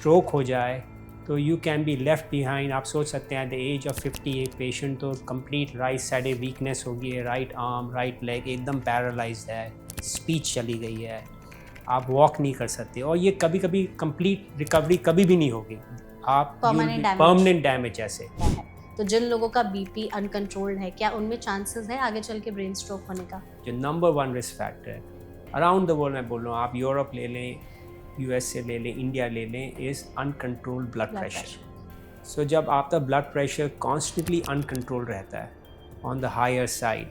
Stroke हो जाए तो you can be left behind. आप सोच सकते हैं एट द एज ऑफ 50 एक पेशेंट तो कंप्लीट राइट साइड वीकनेस हो गई है, राइट आर्म राइट लेग एकदम पैरालाइज्ड है, स्पीच चली गई है, आप वॉक नहीं कर सकते, और ये कभी कभी कंप्लीट रिकवरी कभी भी नहीं होगी, आप परमानेंट डैमेज ऐसे है। तो जिन लोगों का बीपी अनकंट्रोल्ड है, क्या उनमें चांसेस है आगे चल के ब्रेन स्ट्रोक होने का? जो नंबर 1 रिस्क फैक्टर है अराउंड द वर्ल्ड, मैं बोल रहा हूँ, आप यूरोप ले लें, यूएसए ले लें, इंडिया ले लें, इज़ अनकंट्रोल्ड ब्लड प्रेशर। सो जब आपका ब्लड प्रेशर कॉन्स्टेंटली अनकंट्रोल रहता है ऑन द हायर साइड,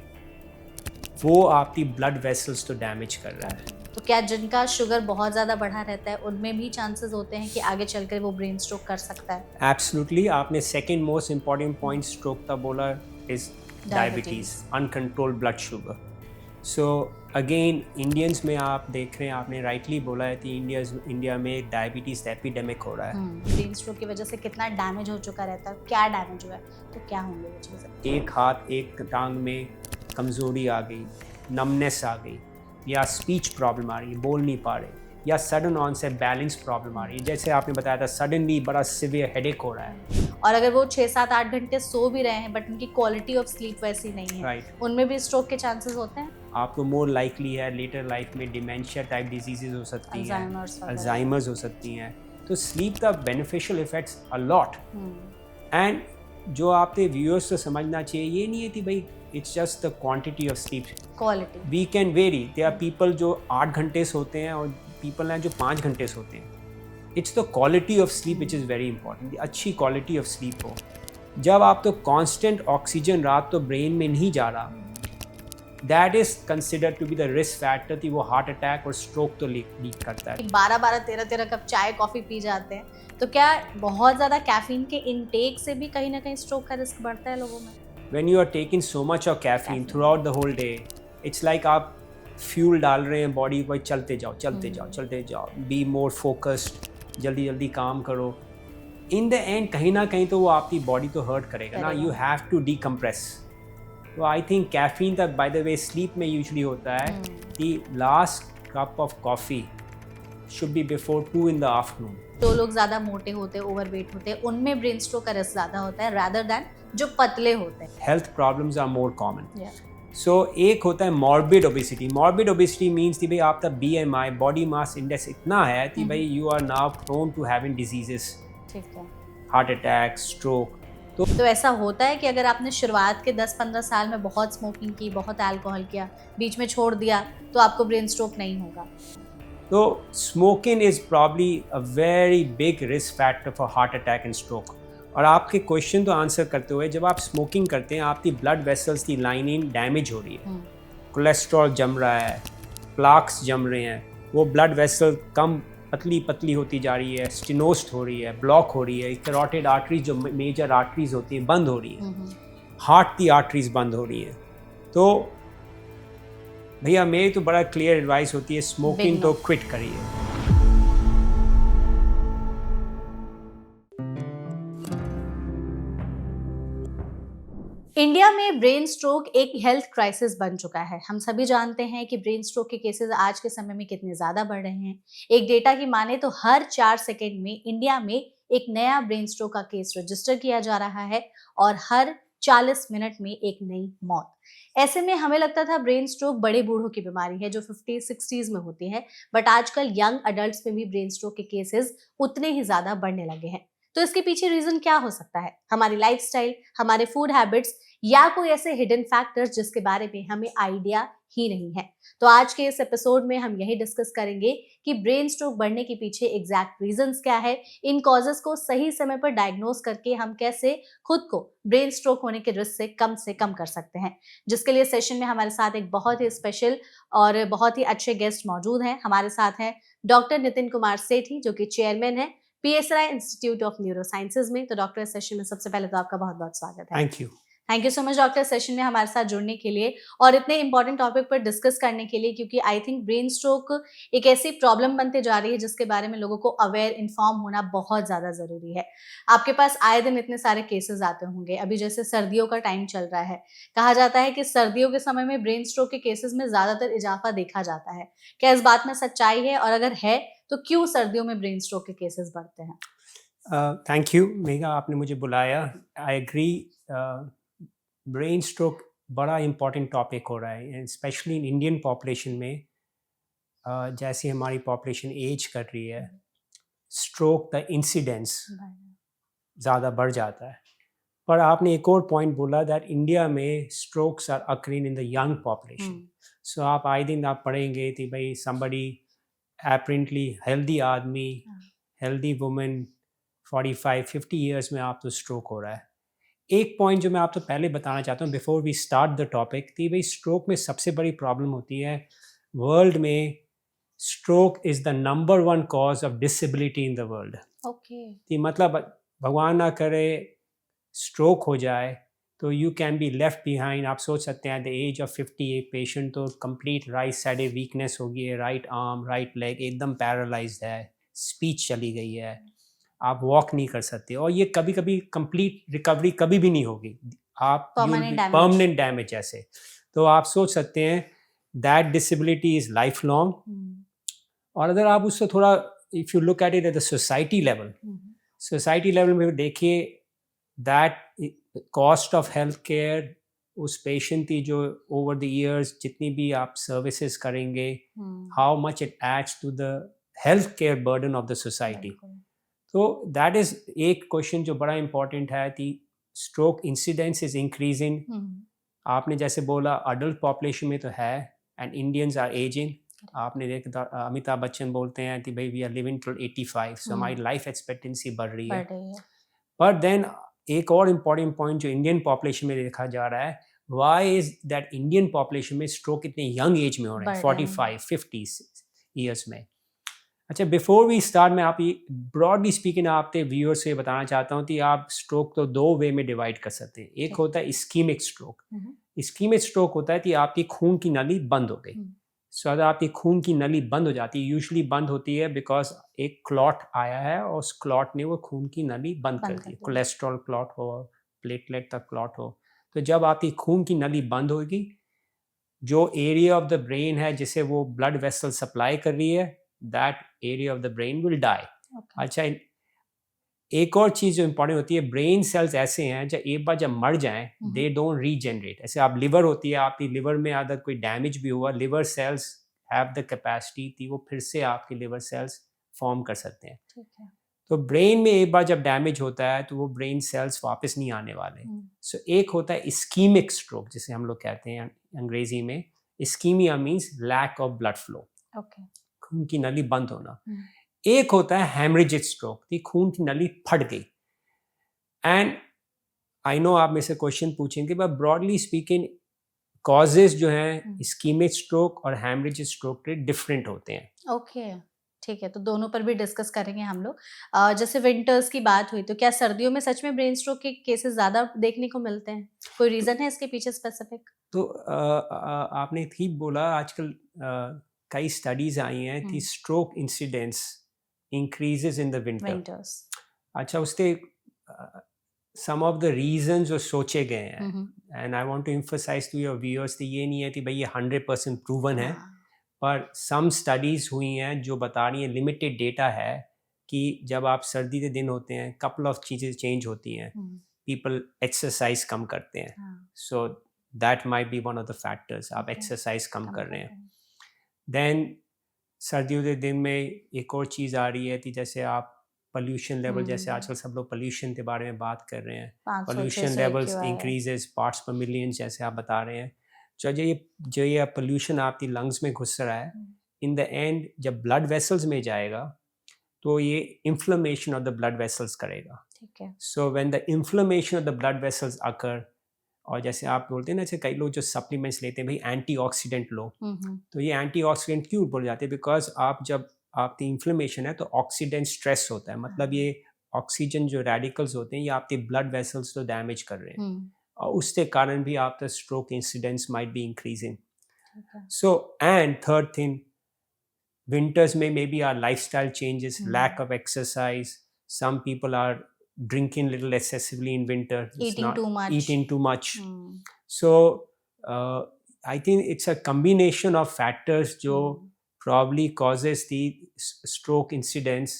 वो आपकी ब्लड वेसल्स तो डैमेज कर रहा है। तो क्या जिनका शुगर बहुत ज़्यादा बढ़ा रहता है उनमें भी चांसेस होते हैं कि आगे चलकर वो ब्रेन स्ट्रोक कर सकता है? एब्सोल्युटली। आपने second most important point stroke का बोला, is diabetes, uncontrolled blood sugar. So again Indians में आप देख रहे हैं, आपने राइटली बोला है कि इंडिया में डायबिटीज़ एपिडेमिक हो रहा है। ब्रेन स्ट्रोक की वजह से कितना डैमेज हो चुका रहता है, क्या डैमेज हुआ है, तो क्या होंगे वो चीज़ें? एक हाथ एक टांग में कमज़ोरी आ गई, नमनेस आ गई, या स्पीच प्रॉब्लम आ रही है, बोल नहीं पा रहे, या सडन ऑन से बैलेंस प्रॉब्लम आ रही है, जैसे आपने बताया था सडनली बड़ा सिवियर हेडेक हो रहा है। और अगर वो 6-7-8 घंटे सो भी रहे हैं बट उनकी क्वालिटी ऑफ स्लीप वैसी नहीं है, उनमें भी स्ट्रोक के चांसेस होते हैं। आपको मोर लाइकली है लेटर लाइफ में डिमेंशिया टाइप डिजीजेज हो सकती हैं, अल्जाइमर्स हो सकती हैं। तो स्लीप का beneficial effects a lot. And जो आपके व्यूअर्स को समझना चाहिए, ये नहीं है कि भाई it's just the quantity of sleep, quality we can vary. There are people जो 8 घंटे सोते हैं और पीपल हैं जो 5 घंटे सोते हैं। It's the quality of sleep which is very important, अच्छी क्वालिटी ऑफ स्लीप हो। जब आप तो कांस्टेंट ऑक्सीजन रात तो ब्रेन में नहीं जा रहा, that is considered to be the risk factor कि वो हार्ट अटैक और स्ट्रोक तो लीक करता है। 12-12, 13-13 कप चाय कॉफ़ी पी जाते हैं, तो क्या बहुत ज़्यादा कैफीन के इनटेक से भी कहीं ना कहीं स्ट्रोक का रिस्क बढ़ता है लोगों में? When you are taking so much of caffeine throughout the whole day, it's like आप फ्यूल डाल रहे हैं बॉडी पर, चलते जाओ चलते जाओ चलते जाओ, बी मोर फोकस्ड, जल्दी जल्दी काम करो। इन द एंड कहीं ना कहीं तो वो आपकी बॉडी तो हर्ट करेगा ना, यू हैव टू डीकम्प्रेस। तो आई थिंक कैफीन तक बाय द वे स्लीप में यूजुअली होता है कि last cup of coffee should be before 2 in the afternoon। जो लोग ज़्यादा मोटे होते हैं, ओवरवेट होते हैं, उनमें ब्रेन स्ट्रोक का रिस्क ज़्यादा होता है रादर दैन जो पतले होते हैं। Health problems are more common. So एक होता है morbid obesity. Morbid obesity means कि भाई आपका BMI बॉडी मास इंडेक्स इतना है कि भाई you are now prone to having diseases, ठीक है, हार्ट अटैक, स्ट्रोक। तो ऐसा होता है कि अगर आपने शुरुआत के 10-15 साल में बहुत स्मोकिंग की, बहुत अल्कोहल किया, बीच में छोड़ दिया, तो आपको ब्रेन स्ट्रोक नहीं होगा? तो smoking is probably a very big risk factor for heart attack and stroke. और आपके क्वेश्चन तो आंसर करते हुए, जब आप स्मोकिंग करते हैं आपकी ब्लड वेसल्स की लाइनिंग डैमेज हो रही है, कोलेस्ट्रॉल जम रहा है, प्लाक्स जम रहे हैं, वो ब्लड वेसल कम पतली पतली होती जा रही है, स्टेनोस्ट हो रही है, ब्लॉक हो रही है, कैरोटिड आर्टरीज जो मेजर आर्टरीज होती हैं बंद हो रही है, हार्ट की आर्टरीज बंद हो रही हैं। तो भैया मेरी तो बड़ा क्लियर एडवाइस होती है, स्मोकिंग तो क्विट करिए। इंडिया में ब्रेन स्ट्रोक एक हेल्थ क्राइसिस बन चुका है। हम सभी जानते हैं कि ब्रेन स्ट्रोक के केसेस आज के समय में कितने ज्यादा बढ़ रहे हैं। एक डेटा की माने तो हर 4 सेकंड में इंडिया में एक नया ब्रेन स्ट्रोक का केस रजिस्टर किया जा रहा है और हर 40 मिनट में एक नई मौत। ऐसे में हमें लगता था ब्रेन स्ट्रोक बड़े बूढ़ों की बीमारी है जो 50-60s में होती है, बट आजकल यंग अडल्ट्स में भी ब्रेन स्ट्रोक के केसेस उतने ही ज्यादा बढ़ने लगे हैं। तो इसके पीछे रीजन क्या हो सकता है? हमारी लाइफस्टाइल, हमारे फूड हैबिट्स, या कोई ऐसे हिडन फैक्टर्स जिसके बारे में हमें आइडिया ही नहीं है। तो आज के इस एपिसोड में हम यही डिस्कस करेंगे कि ब्रेन स्ट्रोक बढ़ने के पीछे एग्जैक्ट रीजंस क्या है, इन कॉजेस को सही समय पर डायग्नोज करके हम कैसे खुद को ब्रेन स्ट्रोक होने के रिस्क से कम कर सकते हैं। जिसके लिए सेशन में हमारे साथ एक बहुत ही स्पेशल और बहुत ही अच्छे गेस्ट मौजूद हैं। हमारे साथ हैं डॉक्टर नितिन कुमार सेठी, जो कि चेयरमैन है PSRI institute of neuro sciences में। तो डॉक्टर, सेशन में सबसे पहले तो आपका बहुत बहुत स्वागत है। Thank you so much doctor, session में हमारे साथ जुड़ने के लिए और इतने इंपॉर्टेंट टॉपिक पर डिस्कस करने के लिए, क्योंकि आई थिंक ब्रेन स्ट्रोक एक ऐसी प्रॉब्लम बनते जा रही है जिसके बारे में लोगों को अवेयर, इन्फॉर्म होना बहुत ज़्यादा ज़रूरी है। आपके पास आए दिन इतने सारे केसेस आते होंगे। अभी जैसे सर्दियों का टाइम चल रहा है, कहा जाता है कि सर्दियों के समय में ब्रेन स्ट्रोक के केसेस में ज़्यादातर इजाफा देखा जाता है। क्या इस बात में सच्चाई है, और अगर है तो क्यों सर्दियों में ब्रेन स्ट्रोक के केसेस बढ़ते हैं? थैंक यू मेघा, आपने मुझे बुलाया। आई एग्री, ब्रेन स्ट्रोक बड़ा इम्पोर्टेंट टॉपिक हो रहा है, स्पेशली इन इंडियन पॉपुलेशन में। जैसे हमारी पॉपुलेशन एज कर रही है, स्ट्रोक द इंसिडेंस ज़्यादा बढ़ जाता है। पर आपने एक और पॉइंट बोला दैट इंडिया में strokes are occurring in the young population. So आप आए दिन आप पढ़ेंगे कि भाई somebody apparently हेल्दी आदमी, हेल्दी वुमेन 45-50 ईयर्स में आप तो स्ट्रोक हो रहा है। एक पॉइंट जो मैं आपको पहले बताना चाहता हूँ before we start the topic, कि भाई स्ट्रोक में सबसे बड़ी प्रॉब्लम होती है वर्ल्ड में, stroke is the number 1 cause of disability in the world. Okay. मतलब भगवान ना करे स्ट्रोक हो जाए तो you can be left behind. आप सोच सकते हैं एट द एज ऑफ 50 एक पेशेंट तो कंप्लीट राइट साइड वीकनेस होगी है, राइट आर्म राइट लेग एकदम पैरालाइज्ड है, स्पीच चली गई है, आप वॉक नहीं कर सकते, और ये कभी कभी कंप्लीट रिकवरी कभी भी नहीं होगी, आप परमानेंट डैमेज ऐसे। तो आप सोच सकते हैं that disability is life long. और अगर आप उससे थोड़ा if you look at it at the society level में देखिए, that cost of health care उस पेशेंट की जो ओवर द ईयर्स जितनी भी आप सर्विसेज करेंगे, how much it adds to the health care burden of the society. तो दैट इज़ एक क्वेश्चन जो बड़ा इंपॉर्टेंट है कि स्ट्रोक इंसिडेंस इज इंक्रीजिंग। आपने जैसे बोला अडल्ट पॉपुलेशन में तो है, एंड इंडियंस आर एजिंग। आपने देखा अमिताभ बच्चन बोलते हैं कि भाई वी आर लिविंग टिल 85, सो हमारी लाइफ एक्सपेक्टेंसी बढ़ रही है। पर देन एक और इम्पॉर्टेंट पॉइंट जो इंडियन पॉपुलेशन में देखा जा रहा है, why is that Indian population में स्ट्रोक इतने यंग एज में हो रहे हैं, 45-50 ईयर्स में। अच्छा, बिफोर वी स्टार्ट मैं आप ये ब्रॉडली स्पीकिंग आपके व्यूअर्स से बताना चाहता हूँ कि आप स्ट्रोक तो 2 वे में डिवाइड कर सकते हैं। एक होता है इस्कीमिक स्ट्रोक। इस्कीमिक स्ट्रोक होता है कि आपकी खून की नली बंद हो गई। सो अगर आपकी खून की नली बंद हो जाती है, यूजुअली बंद होती है बिकॉज एक क्लॉट आया है और उस क्लॉट ने वो खून की नली बंद कर दी, कोलेस्ट्रॉल क्लॉट हो, प्लेटलेट का क्लॉट हो। तो जब आपकी खून की नली बंद होगी, जो एरिया ऑफ द ब्रेन है जिसे वो ब्लड वेसल सप्लाई कर रही है, that area of the brain will die. अच्छा, एक और चीज़ जो इम्पॉर्टेंट होती है, ब्रेन सेल्स ऐसे हैं जब एक बार जब मर जाएं दे डोंट रीजनरेट। ऐसे आप लिवर होती है, आपकी लिवर में अगर कोई डैमेज भी हुआ, liver cells have the capacity थी वो फिर से आपके लिवर सेल्स फॉर्म कर सकते हैं। तो ब्रेन में एक बार जब डैमेज होता है तो वो ब्रेन सेल्स वापस नहीं आने वाले। सो एक होता है इस्कीमिक स्ट्रोक जिसे हम लोग कहते हैं अंग्रेजी में, ischaemia means lack of blood flow, खून की नली बंद होना। एक होता है हेमरेजिक स्ट्रोक कि खून की नली फट गई। एंड आई नो आप में से क्वेश्चन पूछेंगे, बट ब्रॉडली स्पीकिंग कॉजेज जो हैं इस्कीमिक स्ट्रोक और हेमरेजिक स्ट्रोक के डिफरेंट होते हैं। ओके, ठीक है, तो दोनों पर भी डिस्कस करेंगे हम लोग। जैसे विंटर्स की बात हुई, तो क्या सर्दियों में सच में ब्रेन स्ट्रोक के केसेस ज़्यादा देखने को मिलते हैं? कोई रीज़न है इसके पीछे स्पेसिफिक? तो आपने ठीक बोला, आजकल कई स्टडीज आई हैं कि stroke incidence increases in the winters. अच्छा, उसके सम ऑफ द रीजंस जो सोचे गए हैं, and I want to emphasise to your viewers कि ये नहीं है कि भाई ये 100% प्रूवन है, पर सम स्टडीज़ हुई हैं जो बता रही हैं, लिमिटेड डेटा है कि जब आप सर्दी के दिन होते हैं कपल ऑफ चीज़ें चेंज होती हैं। पीपल एक्सरसाइज कम करते हैं, so that might be one of the factors, आप एक्सरसाइज कम कर रहे हैं। देन सर्दियों के दिन में एक और चीज़ आ रही है कि जैसे आप पोल्यूशन लेवल, जैसे आजकल सब लोग पोल्यूशन के बारे में बात कर रहे हैं, पोल्यूशन लेवल्स इंक्रीजेस पार्ट्स पर मिलियन जैसे आप बता रहे हैं। जो ये पोल्यूशन आपकी लंग्स में घुस रहा है, इन द एंड जब ब्लड वेसल्स में जाएगा तो ये inflammation of the blood vessels करेगा। So when the inflammation of the blood vessels occur, और जैसे आप बोलते हैं ना, जैसे कई लोग जो सप्लीमेंट्स लेते हैं भाई एंटीऑक्सीडेंट लो, तो ये एंटीऑक्सीडेंट क्यों बोल जाते हैं? बिकॉज आप जब आपकी इन्फ्लेमेशन है तो ऑक्सीडेंट स्ट्रेस होता है, मतलब ये ऑक्सीजन जो रेडिकल्स होते हैं ये आपके ब्लड वेसल्स तो डैमेज कर रहे हैं, और उसके कारण भी आपका stroke incidence might be increasing. So and third thing, winters में may be are lifestyle changes, lack of exercise, some people are drinking little excessively in winter, eating too much. So I think it's a combination of factors जो probably causes the stroke incidence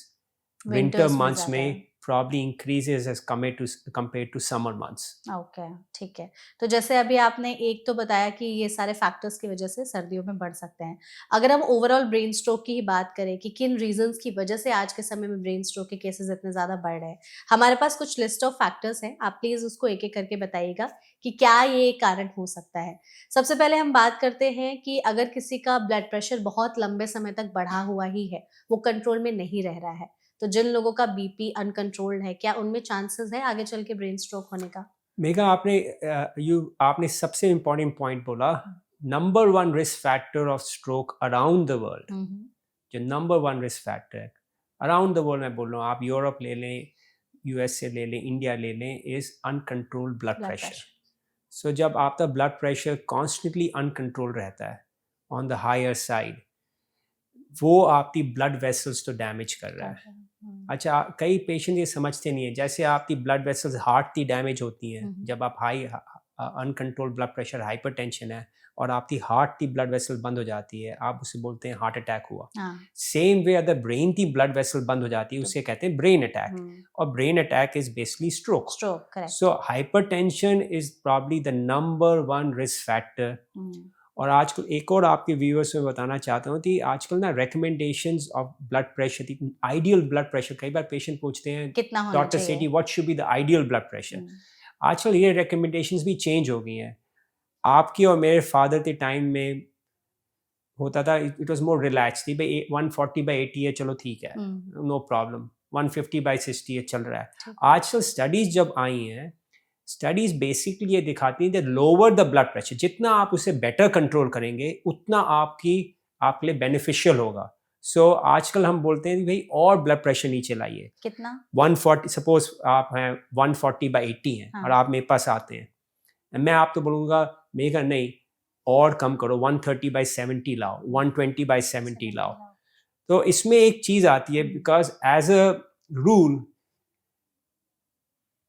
winter months में probably increases as compared to summer months. Okay, ठीक है। तो जैसे अभी आपने एक तो बताया कि ये सारे फैक्टर्स की वजह से सर्दियों में बढ़ सकते हैं। अगर हम ओवरऑल ब्रेन स्ट्रोक की ही बात करें कि किन रीजंस की वजह से आज के समय में ब्रेन स्ट्रोक के केसेस इतने ज़्यादा बढ़ रहे हैं, हमारे पास कुछ लिस्ट ऑफ फैक्टर्स हैं। आप प्लीज़ उसको एक-एक करके बताइएगा कि क्या ये कारण हो सकता है। सबसे पहले हम बात करते हैं कि अगर किसी का ब्लड प्रेशर बहुत लंबे समय तक बढ़ा हुआ ही है, वो कंट्रोल में नहीं रह रहा है, तो जिन लोगों का बीपी अनकंट्रोल्ड है, क्या उनमें चांसेस है आगे चल के ब्रेन स्ट्रोक होने का? मेघा, आपने सबसे इम्पोर्टेंट पॉइंट बोला। Number 1 risk factor of stroke around the world, जो नंबर 1 रिस्क फैक्टर है अराउंड द वर्ल्ड, मैं बोल रहा हूँ, आप यूरोप ले लें, यूएसए ले लें, इंडिया ले लें, इज अनकंट्रोल्ड ब्लड प्रेशर। सो जब आपका ब्लड प्रेशर कॉन्स्टेंटली अनकंट्रोल रहता है ऑन द हायर साइड, वो आपकी ब्लड वेसल्स तो डैमेज कर रहा है। अच्छा, कई पेशेंट ये समझते नहीं है, जैसे आपकी ब्लड वेसल्स हार्ट की डैमेज होती हैं जब आप high uncontrolled blood pressure, hypertension है और आपकी हार्ट की ब्लड वेसल बंद हो जाती है, आप उसे बोलते हैं हार्ट अटैक हुआ। सेम वे अगर ब्रेन की ब्लड वेसल बंद हो जाती है, उसे कहते हैं ब्रेन अटैक, और brain attack is basically stroke. So hypertension is probably the number 1 risk factor. और आजकल एक और आपके व्यूअर्स में बताना चाहता हूँ कि आजकल ना recommendations of blood pressure, ideal blood pressure, कई बार पेशेंट पूछते हैं doctor Sethi what should be the ideal blood pressure. आजकल ये रिकमेंडेशंस भी चेंज हो गई हैं। आपके और मेरे फादर के टाइम में होता था, इट वाज मोर रिलैक्स, थी भाई 140/80 है, चलो ठीक है, नो प्रॉब्लम, 150/60 है, चल रहा है। आजकल स्टडीज जब आई हैं, स्टडीज बेसिकली ये दिखाती हैं कि लोअर द ब्लड प्रेशर, जितना आप उसे बेटर कंट्रोल करेंगे उतना आपके लिए बेनिफिशियल होगा। सो आजकल हम बोलते हैं कि भाई और ब्लड प्रेशर नीचे लाइए। कितना? 140, सपोज आप हैं 140/80 हैं और आप मेरे पास आते हैं, मैं आप तो बोलूँगा मेघा नहीं, और कम करो, 130/70 लाओ, 120/70 लाओ। तो इसमें एक चीज़ आती है, बिकॉज एज अ रूल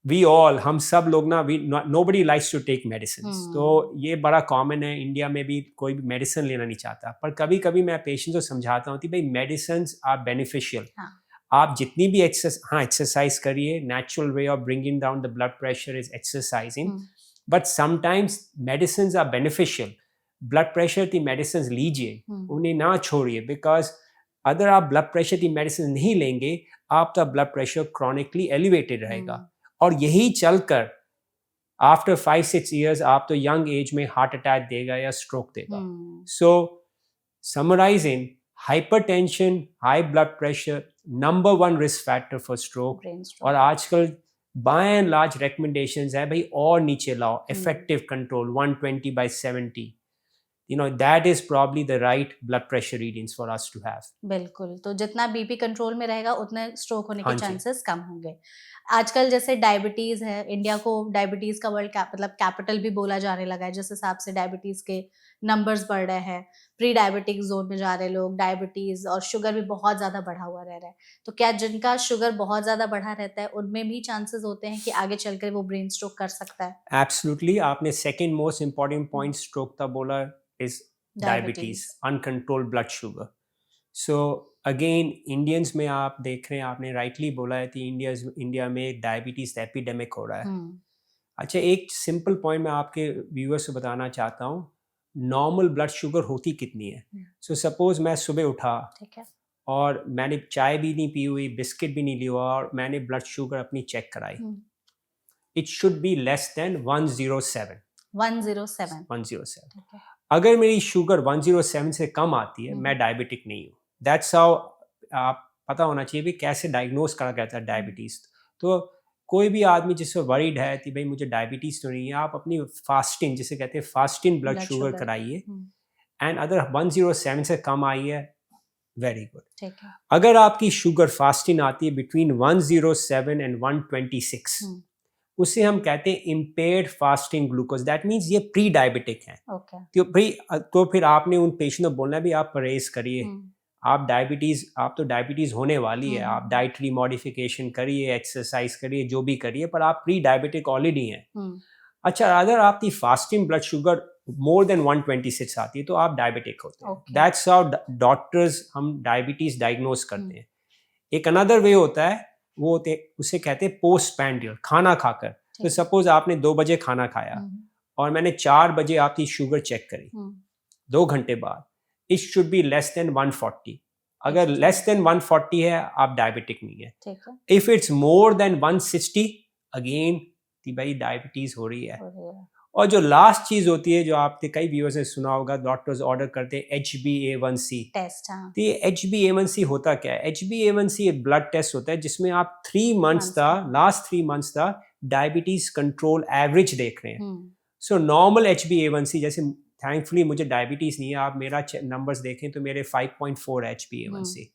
हम सब लोग ना, nobody likes to take medicines। तो ये बड़ा कॉमन है, इंडिया में भी कोई भी मेडिसिन लेना नहीं चाहता, पर कभी कभी मैं पेशेंट को समझाता हूँ कि भाई मेडिसिन आर बेनिफिशियल। आप जितनी भी एक्सरसाइज करिए, natural way of bringing down the blood pressure is exercising, but sometimes medicine are beneficial. Blood pressure की मेडिसिन लीजिए, उन्हें ना छोड़िए, बिकॉज अगर आप ब्लड प्रेशर की मेडिसिन नहीं लेंगे, आपका ब्लड प्रेशर क्रॉनिकली एलिवेटेड रहेगा, और यही चलकर आफ्टर 5-6 years आप तो यंग एज में हार्ट अटैक देगा या स्ट्रोक देगा। So summarising, hypertension, high blood pressure, number 1 risk factor for stroke. और आजकल बाय एंड लार्ज रिकमेंडेशंस है भाई और नीचे लाओ, effective control 120/70। You know, that is probably the right blood pressure readings for us to have। बिल्कुल, तो जितना बीपी कंट्रोल में रहेगा उतने स्ट्रोक होने के चांसेस कम होंगे। आजकल जैसे डायबिटीज है, इंडिया को डायबिटीज का वर्ल्ड कैपिटल भी बोला जाने लगा है, जिस हिसाब से डायबिटीज के नंबर्स बढ़ रहे हैं, प्री डायबिटिक जोन में जा रहे लोग, डायबिटीज और शुगर भी बहुत ज्यादा बढ़ा हुआ रह रहा है। तो क्या जिनका शुगर बहुत ज्यादा बढ़ा रहता है उनमें भी चांसेस होते हैं कि आगे चलकर वो ब्रेन स्ट्रोक कर सकता है? एब्सोल्युटली, आपने second most important point stroke का बोला is diabetes, uncontrolled blood sugar। So again, Indians में आप देख रहे हैं, आपने राइटली बोला है कि इंडिया में डायबिटीज एपिडेमिक हो रहा है। अच्छा, एक सिंपल पॉइंट मैं आपके व्यूअर्स को बताना चाहता हूँ, नॉर्मल ब्लड शुगर होती कितनी है। सो सपोज मैं सुबह उठा, ठीक है, और मैंने चाय भी नहीं पी हुई, बिस्किट भी नहीं लिया, और मैंने ब्लड शुगर अपनी चेक कराई, it should be less than 107। 107। अगर मेरी शुगर 107 से कम आती है, मैं डायबिटिक नहीं हूँ। दैट्स हाउ आप पता होना चाहिए भी कैसे डायग्नोज करा जाता है डायबिटीज़। तो कोई भी आदमी जिससे वरीड है कि भाई मुझे डायबिटीज़ तो नहीं है, आप अपनी फास्टिंग, जिसे कहते हैं फास्टिंग ब्लड शुगर कराइए, एंड अगर 107 से कम आई है, वेरी गुड। अगर आपकी शुगर फास्टिंग आती है बिटवीन 107 एंड 126, उसे हम कहते हैं impaired fasting glucose. That means ये प्री डायबिटिक है। तो फिर आपने उन पेशेंट को बोलना भी आप परहेज करिए, आप तो डायबिटीज होने वाली है, आप डाइटरी मॉडिफिकेशन करिए, एक्सरसाइज करिए, जो भी करिए, पर आप प्री डायबिटिक ऑलरेडी हैं। अच्छा, अगर आपकी fasting blood sugar more than 126 आती है तो आप डायबिटिक होते हैं. Okay. दैट्स हाउ डॉक्टर्स हम डायबिटीज डायग्नोज करते हैं. एक अनदर वे होता है, वो होते उसे कहते हैं पोस्ट पैंडियल, खाना खाकर. तो सपोज आपने 2 बजे खाना खाया और मैंने 4 बजे आपकी शुगर चेक करी 2 घंटे बाद, it should be less than 140. अगर लेस देन 140 है आप डायबिटिक नहीं है. If it's more than 160 again कि भाई डायबिटीज हो रही है. और जो लास्ट चीज होती है जो आपने कई व्यूअर्स ने सुना होगा, डॉक्टर्स ऑर्डर करते हैं HbA1c टेस्ट. तो ये HbA1c होता क्या है? HbA1c एक ब्लड टेस्ट होता है जिसमें आप 3 मंथ्स का, लास्ट 3 मंथ्स का डायबिटीज कंट्रोल एवरेज देख रहे हैं. सो नॉर्मल HbA1c, जैसे थैंकफुली मुझे डायबिटीज नहीं है, आप मेरा नंबर्स देखें तो मेरे 5.4 HbA1c.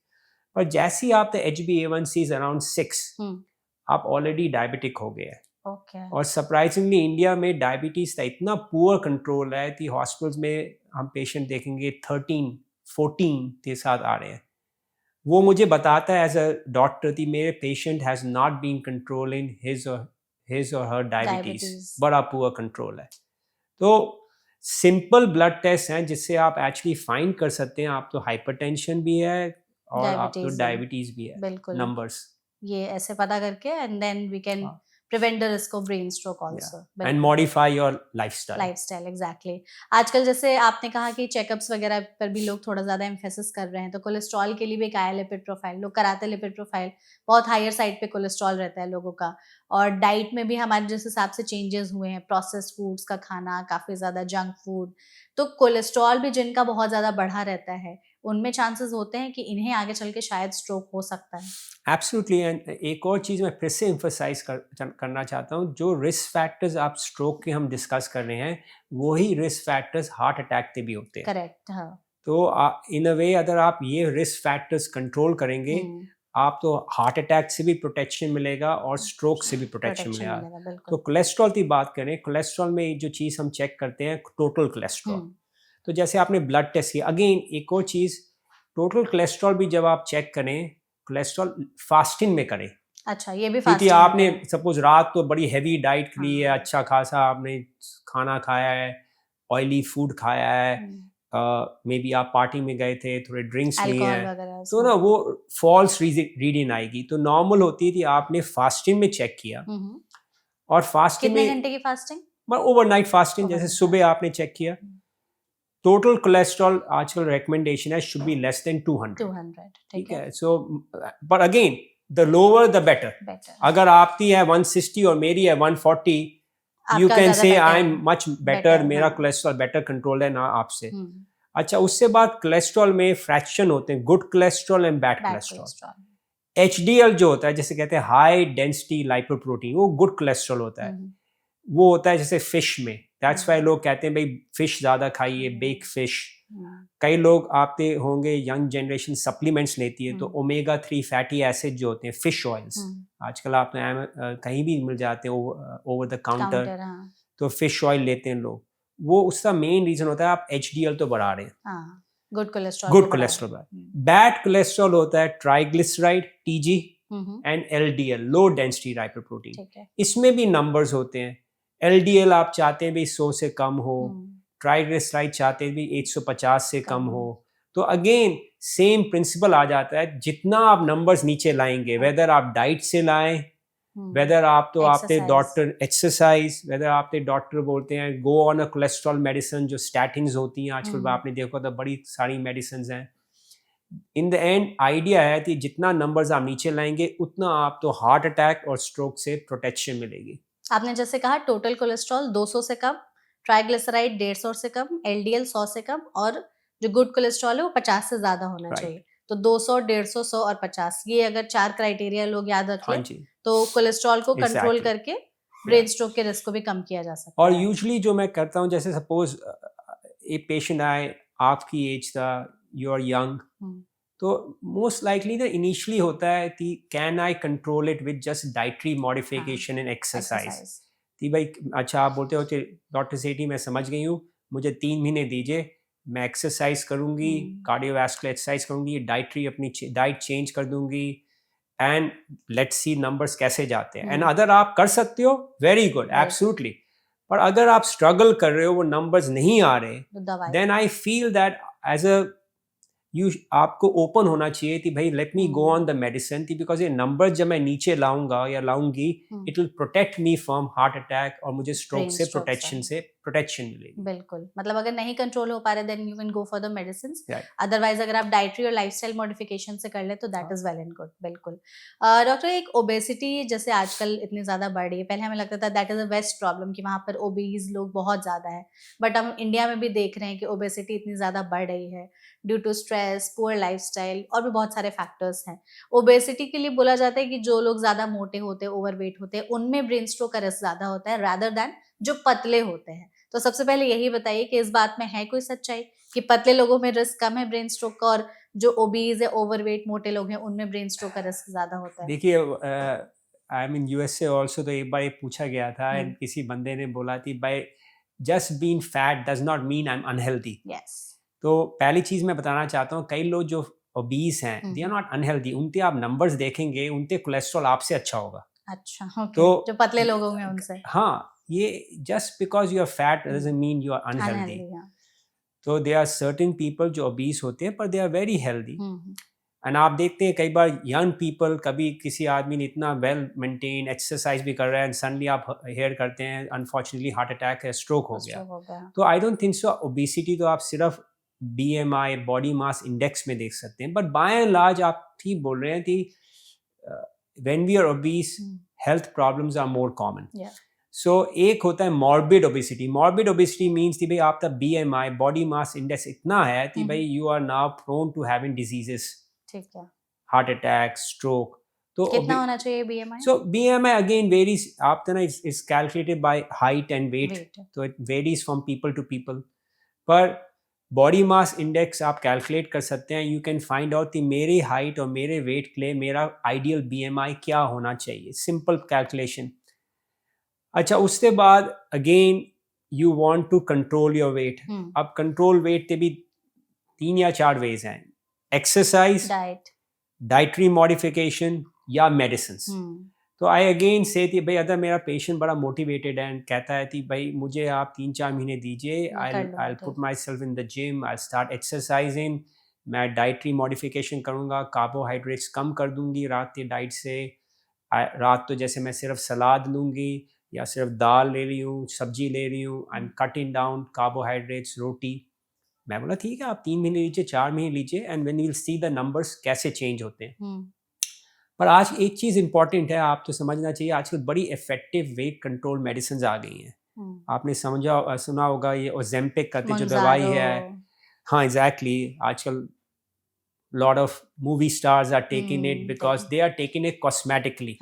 पर जैसे ही आप HbA1c इज अराउंड 6 आप ऑलरेडी डायबिटिक हो गए हैं. और सरप्राइजिंगली इंडिया में डायबिटीज का इतना पुअर कंट्रोल है कि हॉस्पिटल्स में हम पेशेंट देखेंगे 13-14 के साथ आ रहे हैं. वो मुझे बताता है एज अ डॉक्टर कि मेरे patient has not been controlling his और हर डायबिटीज. बड़ा पुअर कंट्रोल है. तो सिंपल ब्लड टेस्ट हैं जिससे आप एक्चुअली फाइंड कर सकते हैं आप तो हाइपरटेंशन भी है और आप तो डायबिटीज भी है. नंबर्स ये ऐसे पता करके and then we can prevent the risk of brain stroke also. And modify your lifestyle. Exactly. आजकल जैसे आपने कहा कि चेकअप्स वगैरह पर भी लोग थोड़ा ज़्यादा एम्फेसिस कर रहे हैं, तो कोलेस्ट्रॉल के लिए भी एक आया लिपिड प्रोफाइल लोग कराते. लिपिड प्रोफाइल बहुत हायर साइड पे कोलेस्ट्रॉल रहता है लोगों का. और डाइट में भी हमारे जिस हिसाब से चेंजेस हुए हैं, प्रोसेस्ड फूड्स का खाना, काफ़ी ज़्यादा जंक फूड, तो कोलेस्ट्रॉल भी जिनका बहुत ज़्यादा बढ़ा रहता है उनमें चांसेस होते हैं कि इन्हें आगे चल के शायद स्ट्रोक हो सकता है. एब्सोल्युटली. एंड एक और चीज़ मैं फिर से एम्फसाइज करना चाहता हूँ, जो रिस्क फैक्टर्स आप स्ट्रोक के हम डिस्कस कर रहे हैं वही रिस्क फैक्टर्स हार्ट अटैक के भी होते हैं. करेक्ट. हाँ. तो इन अ वे अगर आप ये रिस्क फैक्टर्स कंट्रोल करेंगे आप तो हार्ट अटैक से भी प्रोटेक्शन मिलेगा और स्ट्रोक से भी प्रोटेक्शन मिलेगा. तो कोलेस्ट्रॉल की बात करें, कोलेस्ट्रॉल में जो चीज़ हम चेक करते हैं टोटल कोलेस्ट्रॉल. तो जैसे आपने ब्लड टेस्ट किया, अगेन एक और चीज़, टोटल कोलेस्ट्रॉल भी जब आप चेक करें कोलेस्ट्रॉल फास्टिंग में करें. अच्छा, ये भी क्योंकि आपने सपोज रात तो बड़ी हैवी डाइट ली है, अच्छा खासा आपने खाना खाया है, ऑयली फूड खाया है, मे बी आप पार्टी में गए थे, थोड़े ड्रिंक्स लिए हैं, तो ना वो फॉल्स रीडिंग आएगी. तो नॉर्मल होती है कि आपने फास्टिंग में चेक किया. और फास्टिंग में कितने घंटे की फास्टिंग? Overnight fasting. जैसे सुबह आपने चेक किया, टोटल कोलेस्ट्रॉल आजकल रिकमेंडेशन है शुड बी लेस देन 200. ठीक है. So but again the lower the better. अगर आपकी है 160 और मेरी है 140, you can say I am much better, मेरा कोलेस्ट्रॉल बेटर कंट्रोल है ना आपसे. अच्छा, उससे बाद कोलेस्ट्रॉल में फ्रैक्शन होते हैं, good cholesterol and bad cholesterol. HDL जो होता है, जैसे कहते हैं हाई डेंसिटी लाइपोप्रोटीन, वो गुड कोलेस्ट्रॉल होता है. वो होता है जैसे फिश में. दैट्स वाई लोग कहते हैं भाई फिश ज़्यादा खाइए, बेक फिश. कई लोग आते होंगे, यंग जनरेशन सप्लीमेंट्स लेती है, तो ओमेगा 3 फैटी एसिड जो होते हैं, फिश ऑयल्स आजकल आपने कहीं भी मिल जाते हैं ओवर द काउंटर. तो फिश ऑयल लेते हैं लोग. वो उसका मेन रीज़न होता है आप HDL तो बढ़ा रहे हैं, गुड कोलेस्ट्रॉल. बैड कोलेस्ट्रॉल होता है triglyceride TG and LDL, low density lipoprotein. इसमें भी नंबर्स होते हैं. LDL आप चाहते हैं भी 100 से कम हो, ट्राइग्लिसराइड चाहते हैं भी 150 से कम हो. तो अगेन सेम प्रिंसिपल आ जाता है, जितना आप नंबर्स नीचे लाएंगे, वेदर आप डाइट से लाएं, वेदर आप तो आपके डॉक्टर एक्सरसाइज, वेदर आपके डॉक्टर बोलते हैं go on a cholesterol medicine, जो स्टैटिन्स होती हैं आजकल आपने देखा तो बड़ी सारी मेडिसिन हैं. इन द एंड आइडिया है कि जितना नंबर्स आप नीचे लाएंगे उतना आप तो हार्ट अटैक और स्ट्रोक से प्रोटेक्शन मिलेगी. आपने जैसे कहा टोटल कोलेस्ट्रॉल 200 से कम, ट्राइग्लिसराइड 150 से कम, LDL 100 से कम, और जो गुड कोलेस्ट्रॉल है वो 50 से ज्यादा होना चाहिए. तो 200, 150, 100 और 50, ये अगर 4 क्राइटेरिया लोग याद रखें तो कोलेस्ट्रॉल को कंट्रोल करके ब्रेन स्ट्रोक के रिस्क को भी कम किया जा सकता है. और यूजुअली जो मैं करता हूँ, जैसे सपोज एक पेशेंट आए, आपकी एज था, यू आर यंग, तो मोस्ट लाइकली ना इनिशियली होता है कि can I control it with just dietary modification and exercise. कि भाई अच्छा आप बोलते हो कि डॉक्टर सेठी मैं समझ गई हूँ, मुझे 3 महीने दीजिए, मैं एक्सरसाइज करूँगी, कार्डियोवैस्कुलर एक्सरसाइज करूँगी, डाइटरी अपनी डाइट चेंज कर दूँगी, एंड लेट्स सी नंबर्स कैसे जाते हैं. एंड अगर आप कर सकते हो वेरी गुड, एब्सोल्युटली. पर अगर आप स्ट्रगल कर रहे हो, वो नंबर्स नहीं आ रहे, दवाई then I feel that as a आपको ओपन होना चाहिए कि भाई let me go on the medicine, because ये नंबर जब मैं नीचे लाऊंगा या लाऊंगी, it will protect me from heart attack और मुझे स्ट्रोक से प्रोटेक्शन मिलेगी। बिल्कुल, मतलब अगर नहीं कंट्रोल हो पा रहे then you can go for the medicines, Right. Otherwise अगर आप डाइटरी और लाइफस्टाइल मॉडिफिकेशन से कर ले तो that is well and good. बिल्कुल। डॉक्टर, एक ओबेसिटी जैसे आजकल इतनी ज़्यादा बढ़ रही है, पहले हमें लगता था that is a west problem कि वहाँ पर ओबीज लोग बहुत ज़्यादा है, बट हम इंडिया में भी देख रहे हैं कि ओबेसिटी इतनी ज़्यादा बढ़ रही है due to stress, poor lifestyle और भी बहुत सारे फैक्टर्स हैं। ओबेसिटी के लिए बोला जाता है कि जो लोग ज़्यादा मोटे होते हैं, ओवरवेट होते हैं, उनमें ब्रेन स्ट्रोक का रिस्क ज़्यादा होता है रादर दैन जो पतले होते हैं। तो सबसे पहले यही बताइए कि इस बात में है कोई सच्चाई कि पतले लोगों में रिस्क कम है ब्रेन स्ट्रोक का, और जो ओबीज है, ओवरवेट, मोटे लोग हैं, उनमें ब्रेन स्ट्रोक का रिस्क ज्यादा होता है? देखिए, आई मीन यूएसए ऑल्सो, तो एक बार ये पूछा गया था एंड किसी बंदे ने बोला थी by just being fat does not mean I am unhealthy. Yes. तो पहली चीज मैं बताना चाहता हूँ, कई लोग जो ओबीस हैं दे आर नॉट अनहेल्दी, उनके आप नंबर्स देखेंगे, उनके कोलेस्ट्रॉल आपसे अच्छा होगा। अच्छा, okay. तो जो पतले लोग होंगे उनसे। हाँ, ये just because you are fat doesn't mean you are unhealthy. तो दे आर सर्टेन पीपल जो ओबीस होते हैं पर they are very healthy. And आप देखते हैं कई बार यंग पीपल, कभी किसी आदमी ने इतना वेल मेंटेन एक्सरसाइज भी कर रहा है एंड सडनली आप हेयर करते हैं, अनफॉर्चुनेटली हार्ट अटैक है, स्ट्रोक हो गया। तो I don't think so obesity तो आप सिर्फ BMI, बॉडी मास इंडेक्स में देख सकते हैं, बट बाय एंड लार्ज आप ठीक बोल रहे हैं कि when we are obese health problems are more common. So एक होता है morbid obesity. Morbid obesity means कि भाई आपका BMI, बॉडी मास इंडेक्स इतना है कि भाई you are now prone to having diseases, ठीक है, हार्ट अटैक, स्ट्रोक। तो कितना होना चाहिए BMI? So BMI again varies. आप ना it's calculated by height and weight. So it varies from people to people. पर बॉडी मास इंडेक्स आप कैलकुलेट कर सकते हैं। यू कैन फाइंड आउट कि मेरी हाइट और मेरे वेट के लिए मेरा आइडियल BMI क्या होना चाहिए। Simple calculation. अच्छा, उसके बाद again you want to control your weight. अब कंट्रोल वेट के भी 3 या 4 वेज हैं, एक्सरसाइज, डाइटरी मॉडिफिकेशन या मेडिसिन। तो आई अगेन से थी भाई अगर मेरा पेशेंट बड़ा मोटिवेटेड है एंड कहता है कि भाई मुझे आप 3-4 महीने दीजिए, I put my self in the gym, I start exercising, मैं डाइटरी मॉडिफिकेशन करूँगा, कार्बोहाइड्रेट्स कम कर दूंगी रात की डाइट से। रात तो जैसे मैं सिर्फ सलाद लूँगी या सिर्फ दाल ले रही हूँ, सब्जी ले रही हूँ, I am cutting down carbohydrates, roti. मैं बोला ठीक है, आप 3 महीने लीजिए, 4 महीने लीजिए, and when you will see the numbers कैसे चेंज होते हैं। पर आज एक चीज़ इंपॉर्टेंट है, आप तो समझना चाहिए, आजकल बड़ी इफेक्टिव वेट कंट्रोल मेडिसिन आ गई हैं। आपने सुना होगा ये ओजेम्पिक करके जो दवाई है। हाँ एग्जैक्टली, आजकल lot of movie stars are taking it because they are taking it cosmetically.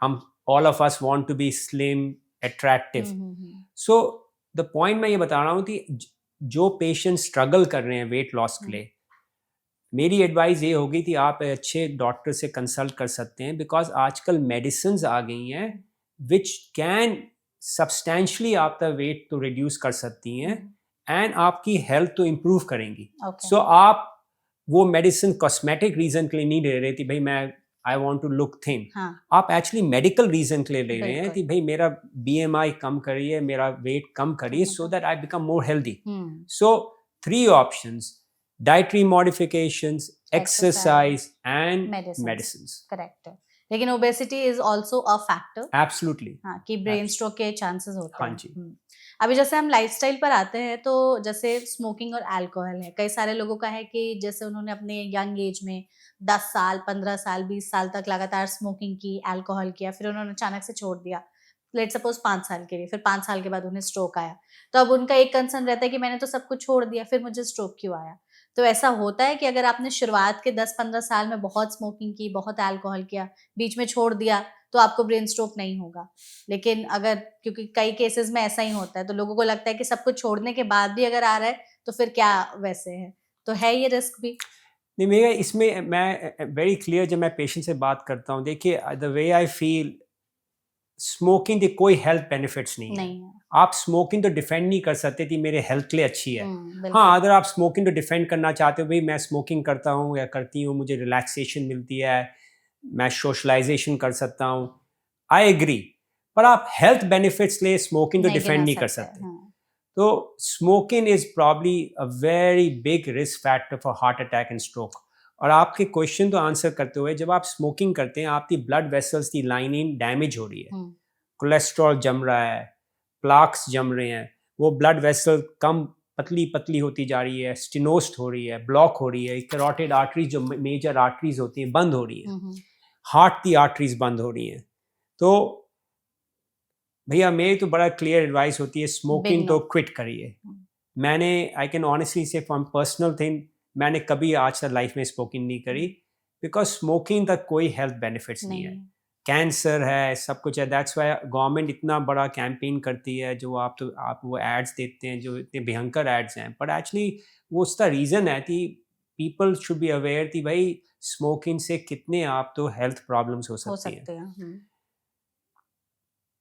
हम all of us want to be slim, attractive. So the point मैं ये बता रहा हूँ कि जो पेशेंट स्ट्रगल कर रहे हैं वेट लॉस के लिए, मेरी एडवाइस ये होगी कि आप अच्छे डॉक्टर से कंसल्ट कर सकते हैं, बिकॉज आजकल मेडिसिन आ गई हैं विच कैन सब्सटैंशली आपका वेट तो रिड्यूस कर सकती हैं एंड आपकी हेल्थ तो इम्प्रूव करेंगी। सो आप वो मेडिसिन कॉस्मेटिक रीजन के लिए नहीं ले रहे थी भाई मैं I want to look thin. आप एक्चुअली मेडिकल रीजन के लिए ले रहे हैं कि भाई मेरा BMI कम करिए, मेरा वेट कम करिए, so that I become more healthy. So 3 options: dietary modifications, exercise and medicines. Correct. लेकिन obesity is also a factor. Absolutely. हाँ, कि brain stroke के chances होते हैं। हाँ जी। अभी जैसे हम लाइफस्टाइल पर आते हैं तो जैसे स्मोकिंग और अल्कोहल है, कई सारे लोगों का है कि जैसे उन्होंने अपने यंग एज में 10 साल, 15 साल, 20 साल तक लगातार स्मोकिंग की, अल्कोहल किया, फिर उन्होंने अचानक से छोड़ दिया, लेट सपोज 5 साल के लिए, फिर 5 साल के बाद उन्हें स्ट्रोक आया। तो अब उनका एक कंसर्न रहता है कि मैंने तो सब कुछ छोड़ दिया, फिर मुझे स्ट्रोक क्यों आया? तो ऐसा होता है कि अगर आपने शुरुआत के 10-15 साल में बहुत स्मोकिंग की, बहुत अल्कोहल किया, बीच में छोड़ दिया, तो आपको ब्रेन स्ट्रोक नहीं होगा। लेकिन अगर, क्योंकि कई केसेस में ऐसा ही होता है, तो लोगों को लगता है कि सब कुछ छोड़ने के बाद भी अगर आ रहा है तो फिर क्या वैसे है, तो है ये रिस्क भी? नहीं, मेरा इसमें मैं वेरी क्लियर जब मैं पेशेंट से बात करता हूँ, देखिए the way I feel, smoking के कोई हेल्थ बेनिफिट्स नहीं है। आप स्मोकिंग तो डिफेंड नहीं कर सकते कि मेरे हेल्थ के लिए अच्छी है। हाँ, अगर आप स्मोकिंग तो डिफेंड करना चाहते हो, भाई मैं स्मोकिंग करता हूँ या करती हूँ, मुझे रिलैक्सेशन मिलती है, मैं सोशलाइजेशन कर सकता हूँ, आई एग्री। पर आप हेल्थ बेनिफिट्स ले स्मोकिंग तो डिफेंड नहीं कर सकते। तो smoking is probably a very big risk factor for heart attack and stroke. और आपके क्वेश्चन तो आंसर करते हुए, जब आप स्मोकिंग करते हैं आपकी ब्लड वेसल्स की लाइनिंग डैमेज हो रही है, कोलेस्ट्रॉल जम रहा है, प्लाक्स जम रहे हैं, वो ब्लड वेसल कम पतली पतली होती जा रही है, स्टेनोस्ट हो रही है, ब्लॉक हो रही है, कैरोटिड आर्टरीज जो मेजर आर्टरीज होती हैं बंद हो रही हैं, हार्ट की आर्टरीज बंद हो रही हैं। तो भैया मेरी तो बड़ा क्लियर एडवाइस होती है, स्मोकिंग तो क्विट करिए। मैंने आई कैन ऑनेस्टली से फ्रॉम पर्सनल थिंग, मैंने कभी आज तक लाइफ में स्मोकिंग नहीं करी, बिकॉज स्मोकिंग तक कोई हेल्थ बेनिफिट्स नहीं है, कैंसर है, सब कुछ है। दैट्स वाई गवर्नमेंट इतना बड़ा कैंपेन करती है, जो आप वो एड्स देते हैं जो इतने भयंकर एड्स हैं, बट एक्चुअली वो उसका रीज़न है कि पीपल शुड बी अवेयर कि भाई स्मोकिंग से कितने आप तो हेल्थ प्रॉब्लम्स हो सकते हैं।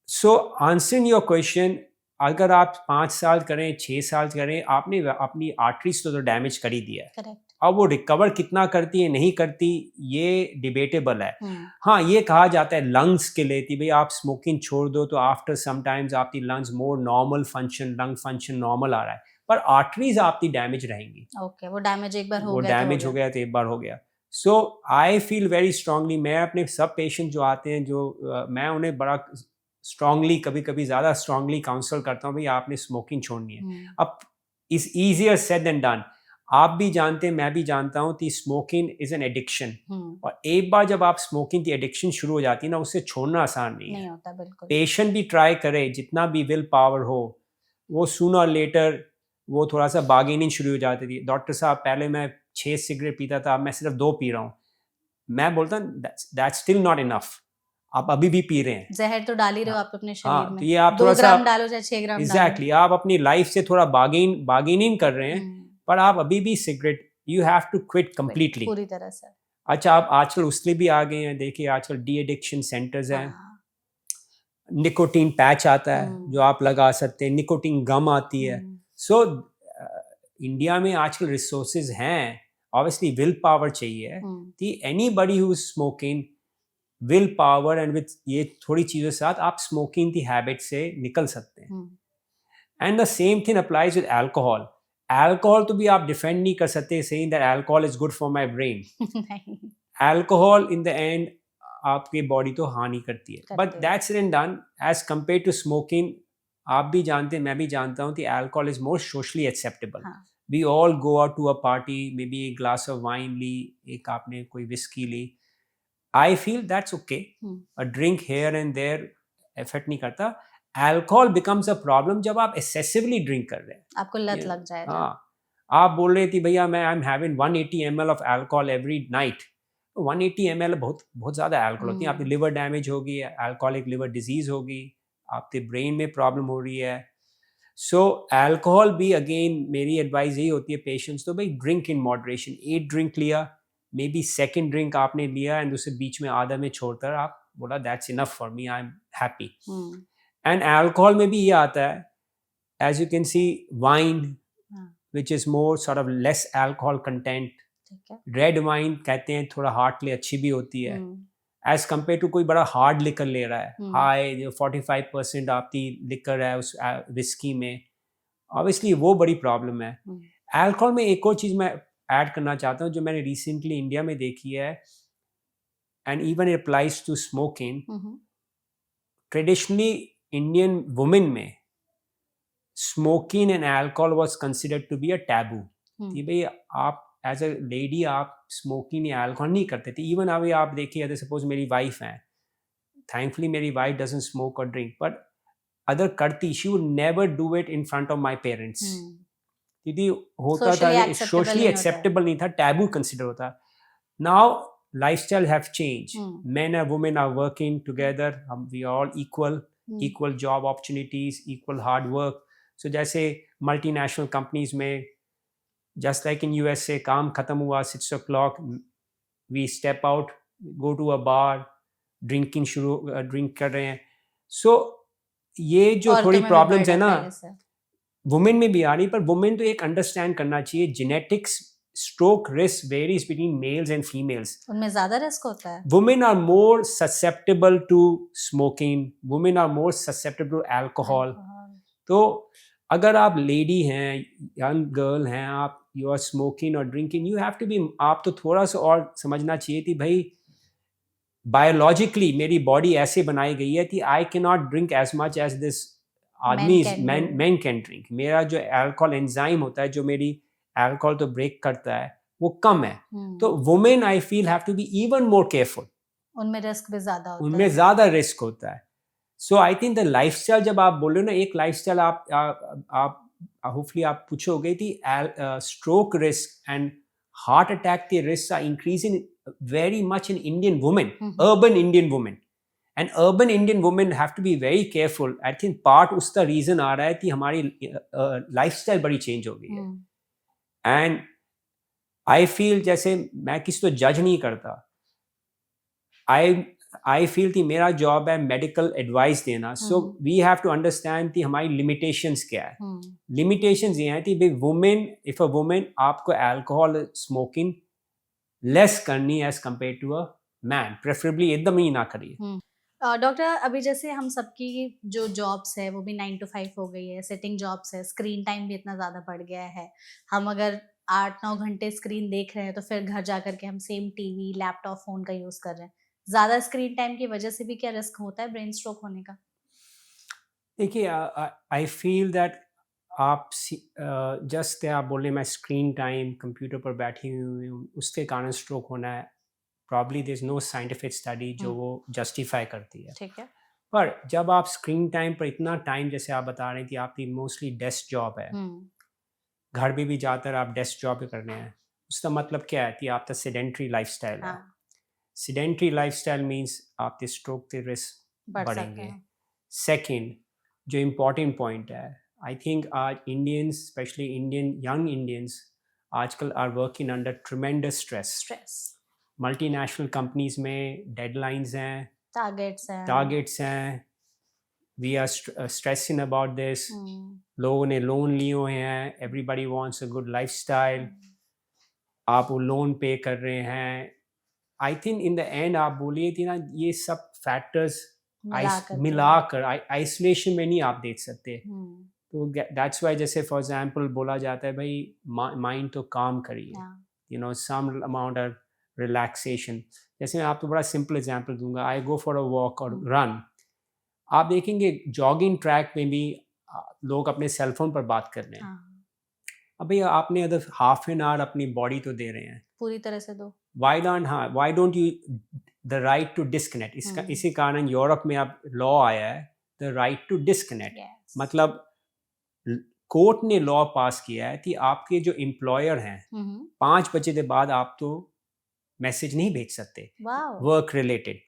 सो आंसरिंग योर क्वेश्चन, अगर आप 5 साल करें 6 साल करें, आपने अपनी आर्टरीज तो डैमेज कर ही दिया है। करेक्ट। अब वो रिकवर कितना करती है नहीं करती ये डिबेटेबल है। हाँ, ये कहा जाता है लंग्स के लिए कि भाई आप स्मोकिंग छोड़ दो तो आफ्टर समटाइम्स आपकी lungs more normal function, lung function normal आ रहा है, पर आर्टरीज आपकी डैमेज रहेंगी। ओके, वो डैमेज एक बार हो वो गया, डैमेज हो गया तो एक बार हो गया। सो आई फील वेरी स्ट्रांगली, मैं अपने सब पेशेंट जो आते हैं मैं उन्हें बड़ा स्ट्रांगली, कभी कभी ज़्यादा स्ट्रांगली काउंसल करता हूँ भाई आपने स्मोकिंग छोड़नी है। अब is easier said than done. आप भी जानते हैं, मैं भी जानता हूँ कि स्मोकिंग इज एन एडिक्शन, और एक बार जब आप स्मोकिंग की एडिक्शन शुरू हो जाती है ना, उससे छोड़ना आसान नहीं होता। बिल्कुल। पेशेंट भी ट्राई करे, जितना भी विल पावर हो, वो सूनर लेटर वो थोड़ा सा बार्गेनिंग शुरू हो जाती थी। डॉक्टर साहब पहले मैं 6 सिगरेट पीता था, अब मैं सिर्फ 2 पी रहा हूँ। मैं बोलता दैट्स स्टिल नॉट इनफ, आप अभी भी पी रहे हैं, जहर तो डाल ही रहे हो आप अपने शरीर में। तो ये आप 2 ग्राम डालो चाहे 6 ग्राम एग्जैक्टली आप अपनी लाइफ से थोड़ा बार्गेनिंग कर रहे हैं, पर आप अभी भी cigarette you have to quit completely, पूरी तरह से। अच्छा, आप आजकल उसके भी आ गए हैं, देखिए आजकल डी एडिक्शन सेंटर्स हैं, निकोटीन पैच आता है जो आप लगा सकते हैं, निकोटीन गम आती है। सो इंडिया में आजकल रिसोर्सेज हैं, ऑब्वियसली विल पावर चाहिए कि anybody who is smoking, will power and with ये थोड़ी चीज़ों के साथ आप स्मोकिंग की हैबिट से निकल सकते हैं। And the same thing applies with alcohol. Alcohol तो भी आप डिफेंड नहीं कर सकते saying that alcohol is good for my brain. Alcohol in the end आपकी बॉडी तो हानि करती है, but that's and done as compare to smoking. आप भी जानते हैं, मैं भी जानता हूँ कि alcohol is more socially acceptable. We all go out to a party, maybe एक ग्लास ऑफ वाइन ली, एक आपने कोई विस्की ली, I feel that's okay, a drink here and there effect नहीं करता। अल्कोहल बिकम्स अ प्रॉब्लम जब आप एक्सेसिवली ड्रिंक कर रहे हैं, आपको लत लग जाएगा। हाँ, आप बोल रहे थी भैया मैं I am having 180 ml of alcohol every night, 180 ml बहुत ज़्यादा अल्कोहल होती है, आपकी लिवर डैमेज होगी, अल्कोहलिक लिवर डिजीज होगी, आपके ब्रेन में प्रॉब्लम हो रही है। सो अल्कोहल भी अगेन मेरी एडवाइस यही होती है पेशेंट्स, तो भाई ड्रिंक इन मॉडरेशन। 1 ड्रिंक लिया, मे बी 2nd ड्रिंक आपने लिया एंड उसे बीच में आधा में छोड़कर आप बोला that's enough for me, I am happy. And alcohol में भी ये आता है, as you can see wine which is more sort of less alcohol content, red wine कहते हैं थोड़ा हार्ट के लिए अच्छी भी होती है, एज कम्पेयर टू कोई बड़ा हार्ड लिकर ले रहा है, हाई जो 45% आपकी लिकर है उस विस्की में, ऑब्वियसली वो बड़ी प्रॉब्लम है। अल्कोहल में एक और चीज़ मैं ऐड करना चाहता हूँ जो मैंने रिसेंटली इंडिया में देखी है, and even it applies to smoking. Traditionally Indian women में smoking and alcohol was considered to be a taboo, कि भाई आप एज अ लेडी आप स्मोकिंग या अल्कोहल नहीं करते थे। इवन अभी आप देखिए, अगर सपोज मेरी वाइफ है, थैंकफुली मेरी वाइफ डजंट स्मोक और ड्रिंक, बट अदर करती, she would never do it in front of my parents, क्योंकि होता था सोशली एक्सेप्टेबल नहीं था, टैबू कंसिडर होता। Now lifestyle have change, men and women are working together, we are all equal job opportunities, equal hard work. So जैसे multinational companies में just like in USA, काम खत्म हुआ 6 o'clock, we step out, go to a bar, drink कर रहे हैं। सो ये जो थोड़ी प्रॉब्लम्स है ना, वुमेन में भी आ रही, पर वुमेन तो एक अंडरस्टैंड करना चाहिए, genetics stroke risk varies between males and females. उनमें ज्यादा रिस्क होता है? Women are more susceptible to smoking. Women are more susceptible to alcohol. तो अगर आप लेडी हैं, यंग गर्ल हैं, आप यू आर स्मोकिंग और drinking, you have to be, आप तो थोड़ा सा और समझना चाहिए थी भाई, बायोलॉजिकली मेरी बॉडी ऐसे बनाई गई है कि I can not drink as much as this आदमी मैन कैन ड्रिंक. मेरा जो अल्कोहल एंजाइम होता है, जो मेरी अल्कोहल तो ब्रेक करता है, वो कम है. तो women I feel have to be even more careful. उनमें रिस्क भी ज्यादा होता है. उनमें ज्यादा रिस्क होता है. So I think the lifestyle, जब आप बोल रहे हो ना, एक लाइफस्टाइल आप होपफुली आप पूछोगे कि stroke risk and heart attack के risk are increasing very much in Indian women, urban Indian women. And urban Indian women have to be very careful. I think part उसका reason आ रहा है कि हमारी lifestyle बड़ी change हो गई है. And I feel, जैसे मैं किसी को judge नहीं करता, I feel कि मेरा job है medical advice देना. So we have to understand कि हमारी limitations क्या है. Limitations ये हैं कि women, if a woman आपको alcohol smoking लेस करनी as compare to a man, preferably एकदम ही ना करिए. डॉक्टर, अभी जैसे हम सबकी जो जॉब्स है वो भी 9 to 5 हो गई है, सिटिंग जॉब्स है, स्क्रीन टाइम भी इतना ज़्यादा बढ़ गया है. हम अगर 8-9 घंटे स्क्रीन देख रहे हैं तो फिर घर जा करके हम सेम टीवी, लैपटॉप, फ़ोन का यूज़ कर रहे हैं. ज़्यादा स्क्रीन टाइम की वजह से भी क्या रिस्क होता है ब्रेन स्ट्रोक होने का? देखिए, आई फील दैट आप जस्ट आप बोले मैं स्क्रीन टाइम, कंप्यूटर पर बैठी हुई हूँ, उसके कारण स्ट्रोक होना है. Probably there is no scientific study जो वो जस्टिफाई करती है. ठीक है. पर जब आप स्क्रीन टाइम पर इतना टाइम, जैसे आप बता रहे हैं कि आपकी मोस्टली डेस्क जॉब है, घर में भी ज़्यादातर आप डेस्क जॉब कर रहे हैं, उसका मतलब क्या है कि आपका सेडेंट्री लाइफस्टाइल है. सेडेंट्री लाइफस्टाइल मीन्स आपके स्ट्रोक के रिस्क बढ़ेंगे. सेकेंड, जो इम्पोर्टेंट पॉइंट है, I think our Indians, especially young Indians, आजकल are working under tremendous stress. Multinational companies में deadlines हैं, targets हैं. We are stressing about this. लोगों ने लोन लिए हुए हैं. Everybody wants a good lifestyle. आप वो लोन पे कर रहे हैं. I think in the end आप बोलिए थी ना, ये सब factors मिलाकर आइसोलेशन में नहीं आप देख सकते. तो दैट्स वाई, जैसे फॉर एग्जांपल बोला जाता है भाई माइंड तो काम करिए, you know, some amount of relaxation. जैसे मैं आपको बड़ा सिंपल एग्जांपल दूंगा. I go for a walk और रन. आप देखेंगे जॉगिंग ट्रैक में भी लोग अपने सेलफोन पर बात कर रहे हैं. अब भैया आपने अगर हाफ एन आवर अपनी बॉडी तो दे रहे हैं, पूरी तरह से दो. Why don't you the right to disconnect. इसका इसी कारण यूरोप में अब लॉ आया है, द राइट टू डिस्कनेक्ट. मतलब कोर्ट ने लॉ पास किया है कि आपके जो एम्प्लॉयर हैं 5 बजे के बाद आप तो मैसेज नहीं भेज सकते वर्क रिलेटेड.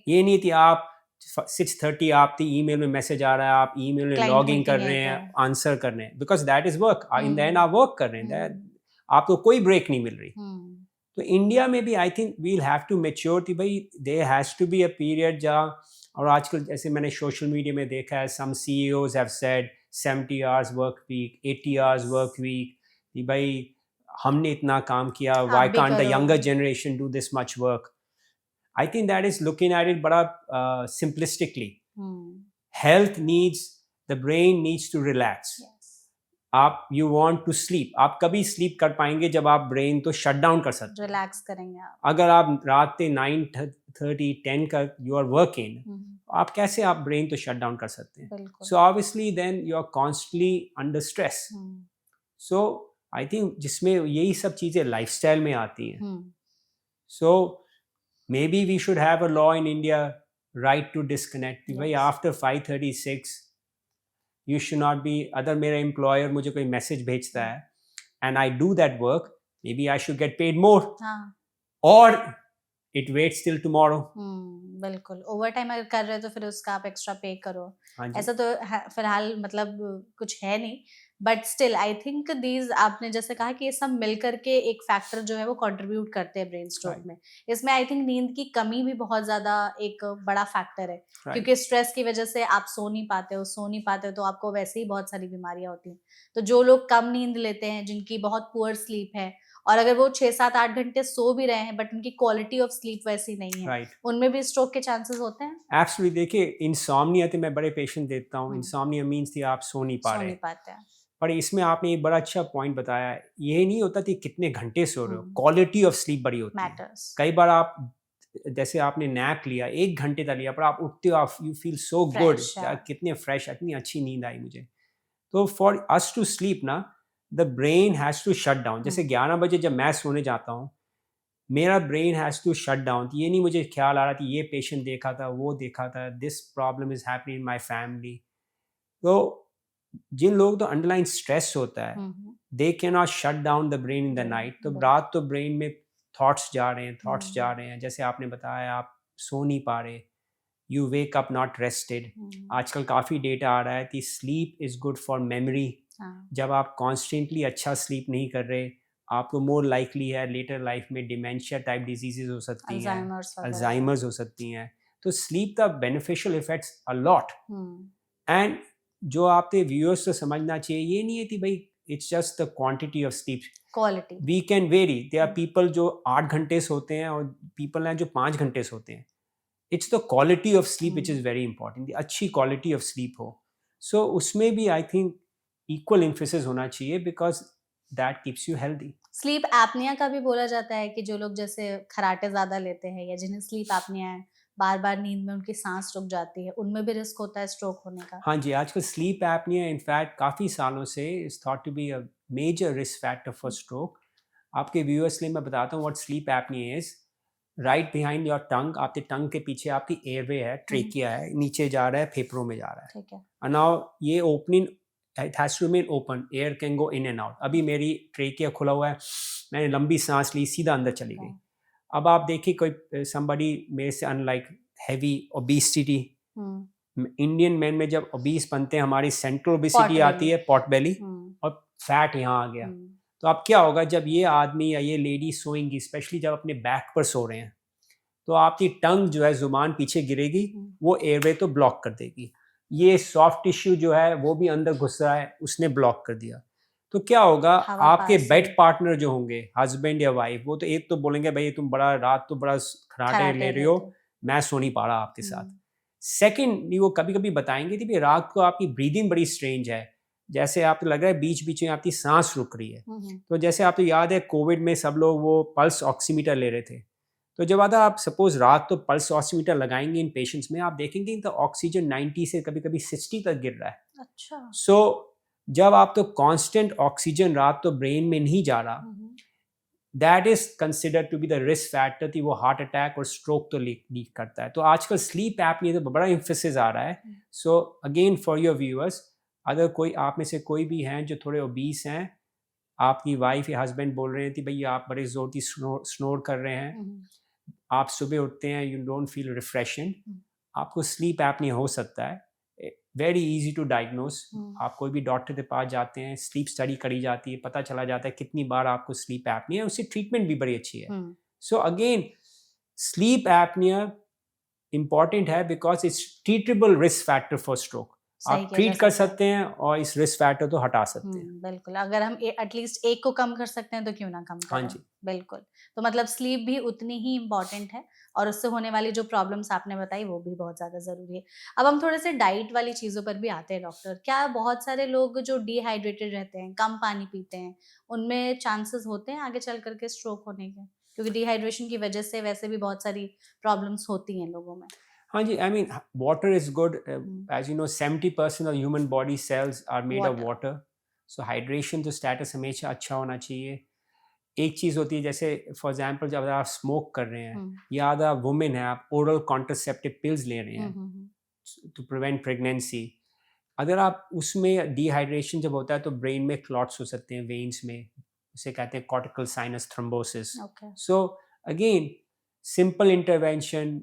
ये नहीं थी आप 6:30 आपकी ईमेल में मैसेज आ रहा है, आप ईमेल में लॉग इन कर रहे हैं, आंसर कर रहे हैं, because that is work. In the and आप वर्क कर रहे हैं, आपको कोई ब्रेक नहीं मिल रही. तो इंडिया में भी I think we'll have to mature कि भाई there has to be a period जहाँ, और आजकल जैसे मैंने सोशल मीडिया में देखा है, सम CEOs have said 70 hours work week, 80 hours work week. कि भाई हमने इतना काम किया, why can't the younger generation do this much work? I think that is looking at it बड़ा simplistically. Health needs, the brain needs to relax. आप you want to sleep. आप कभी sleep कर पाएंगे जब आप brain तो shut down कर सकते हैं, relax करेंगे आप. अगर आप रात के 9:30, 10 का you are working, आप कैसे आप ब्रेन तो शट डाउन कर सकते हैं? So obviously then you are constantly under stress. So I think जिसमें यही सब चीज़ें लाइफस्टाइल में आती हैं. So maybe we should have a law in India, right to disconnect. भाई after 5:36 you should not be, अगर मेरा एम्प्लॉयर मुझे कोई मैसेज भेजता है and I do that work, maybe I should get paid more, और it waits till tomorrow. बिल्कुल. Over time अगर कर रहे हो तो फिर उसका आप एक्स्ट्रा पे करो. ऐसा तो फिलहाल मतलब कुछ है नहीं, but still I think these, आपने जैसे कहा कि ये सब मिलकर के एक फैक्टर जो है वो कंट्रीब्यूट करते हैं ब्रेन स्ट्रोक में. इसमें आई थिंक नींद की कमी भी बहुत ज्यादा एक बड़ा फैक्टर है, क्योंकि स्ट्रेस की वजह से आप सो नहीं पाते हो तो आपको वैसे ही बहुत सारी बीमारियां होती हैं. तो जो लोग कम नींद लेते हैं, जिनकी बहुत पुअर स्लीप है, और अगर वो 6-7-8 घंटे सो भी रहे हैं बट उनकी क्वालिटी ऑफ स्लीप वैसी नहीं है, राइट, उनमें भी स्ट्रोक के चांसेस होते हैं। एब्सोल्युटली। देखिए, इंसोम्निया तो मैं बड़े पेशेंट देखता हूँ। हम्म, इंसोम्निया मीन्स कि आप सो नहीं पा सो रहे। नहीं पाते हैं। पर इसमें आपने एक बड़ा अच्छा पॉइंट बताया। ये नहीं होता कि कितने घंटे सो रहे हो, हम्म, क्वालिटी ऑफ स्लीप बड़ी होती है। मैटर्स। कई बार आप, जैसे आपने नैप लिया 1 घंटे का लिया, पर आप उठते हो, आप you feel so good, fresh यार कितने फ्रेश, इतनी अच्छी नींद आई मुझे। तो फॉर अस टू स्लीप ना, the brain has to shut down. जैसे 11 बजे जब मैं सोने जाता हूँ, मेरा brain has to shut down. ये नहीं मुझे ख्याल आ रहा कि ये पेशेंट देखा था, वो देखा था, this problem is happening in my family. तो जिन लोग तो अंडरलाइन स्ट्रेस होता है, they can not shut down the brain in the night. तो रात तो ब्रेन में थॉट्स जा रहे हैं, थॉट्स जा रहे हैं। जैसे आपने बताया, आप सो नहीं पा रहे, you wake up not rested. आजकल काफ़ी डेटा आ रहा है कि sleep is good for memory. जब आप कॉन्स्टेंटली अच्छा स्लीप नहीं कर रहे, आपको मोर लाइकली है लेटर लाइफ में डिमेंशिया टाइप डिजीजेज हो सकती हैं, अल्जाइमर्स हो सकती हैं। तो स्लीप का beneficial effects a lot. And जो आपके व्यूअर्स को समझना चाहिए, ये नहीं है कि भाई it's just the quantity of sleep, quality we can vary. They are people जो 8 घंटे सोते हैं और पीपल हैं जो 5 घंटे सोते हैं। It's the quality of sleep which is very important. अच्छी क्वालिटी ऑफ स्लीप हो, सो उसमें भी आई थिंक इक्वल एम्फेसिस होना चाहिए, because that keeps you healthy. Sleep apnoea का भी बोला जाता है कि जो लोग जैसे खराटे ज्यादा लेते हैं या जिन्हें स्लीप एपनिया है, बार बार नींद में उनकी सांस रुक जाती है, उनमें भी रिस्क होता है स्ट्रोक होने का। हाँ जी, आजकल स्लीप एपनिया इनफैक्ट काफ़ी सालों से is thought to be a major risk factor for stroke. आपके व्यूअर्स लिए मैं बताता हूँ what sleep apnoea is. Right behind your tongue, आपके टंग के पीछे आपकी एयरवे है, ट्रेकिया है, नीचे जा रहा है, फेफड़ों में जा रहा है। ठीक है। और नाउ ये opening, it has to remain open, air can go in and out. अभी मेरी ट्रेकिया खुला हुआ है, मैंने लंबी सांस ली, सीधा अंदर चली गई। अब आप देखिए कोई somebody मेरे से unlike heavy obesity, Indian man में जब ओबीस बनते हैं, हमारी सेंट्रल ओबेसिटी आती है, पॉट बेली, और फैट यहाँ आ गया। तो अब क्या होगा जब ये आदमी या ये लेडी सोएंगी, स्पेशली जब अपने बैक पर सो रहे हैं, तो आपकी टंग जो है, जुबान पीछे गिरेगी, वो एयरवे तो ब्लॉक कर देगी। ये सॉफ्ट टिश्यू जो है वो भी अंदर घुस रहा है, उसने ब्लॉक कर दिया। तो क्या होगा, आपके बेड पार्टनर जो होंगे, हस्बैंड या वाइफ, वो तो एक तो बोलेंगे भाई तुम बड़ा रात तो बड़ा खराटे ले रहे हो, मैं सो नहीं पा रहा आपके साथ। सेकंड, वो कभी कभी बताएंगे कि भाई रात को आपकी ब्रीदिंग बड़ी स्ट्रेंज है, जैसे आपको लग रहा है बीच बीच में आपकी सांस रुक रही है। तो जैसे आपको याद है कोविड में सब लोग वो पल्स ऑक्सीमीटर ले रहे थे, तो जब आता आप सपोज रात तो पल्स ऑक्सीमीटर लगाएंगे इन पेशेंट्स में, आप देखेंगे तो ऑक्सीजन 90 से कभी कभी 60 तक गिर रहा है। अच्छा। सो जब आप तो कांस्टेंट ऑक्सीजन रात तो ब्रेन में नहीं जा रहा, that is considered to be the risk factor कि वो हार्ट अटैक और स्ट्रोक तो लीक करता है। तो आजकल स्लीप एपनिया तो बड़ा एम्फेसिस आ रहा है। So again for your viewers, अगर कोई आप में से कोई भी हैं जो थोड़े ओबीस हैं, आपकी वाइफ या हस्बैंड बोल रहे हैं कि भैया आप बड़े जोर की स्नोर कर रहे हैं, आप सुबह उठते हैं, यू डोंट फील रिफ्रेशिंग, आपको स्लीप एपनिया हो सकता है। Very easy to diagnose. आप कोई भी डॉक्टर के पास जाते हैं, स्लीप स्टडी करी जाती है, पता चला जाता है कितनी बार आपको स्लीप एपनिया है, उससे ट्रीटमेंट भी बड़ी अच्छी है। So again sleep apnea important है because it's treatable risk factor for stroke. आप ट्रीट कर सकते हैं और इस रिस्क फैक्टर तो हटा सकते हैं। बिल्कुल, अगर हम एटलीस्ट एक को कम कर सकते हैं तो क्यों ना कम करें। हाँ जी, बिल्कुल। तो मतलब स्लीप भी उतनी ही इम्पोर्टेंट है और उससे होने वाली जो प्रॉब्लम्स आपने बताई वो भी बहुत ज़्यादा ज़रूरी है। अब हम थोड़े से डाइट वाली चीज़ों पर भी आते हैं डॉक्टर। क्या बहुत सारे लोग जो डिहाइड्रेटेड रहते हैं, कम पानी पीते हैं, उनमें चांसेस होते हैं आगे चल करके स्ट्रोक होने के? क्योंकि डिहाइड्रेशन की वजह से वैसे भी बहुत सारी प्रॉब्लम्स होती हैं लोगों में। हाँ जी, I mean water is good. As you know 70% of human body cells are made of water. So hydration तो स्टेटस हमेशा अच्छा होना चाहिए। एक चीज़ होती है जैसे फॉर एग्जांपल जब आप स्मोक कर रहे हैं या अगर आप वुमेन है, आप ओरल कॉन्ट्रासेप्टिव पिल्स ले रहे हैं टू प्रिवेंट प्रेगनेंसी, अगर आप उसमें डिहाइड्रेशन जब होता है तो ब्रेन में क्लॉट्स हो सकते हैं वेन्स में, उसे कहते हैं cortical sinus thrombosis. So again simple intervention,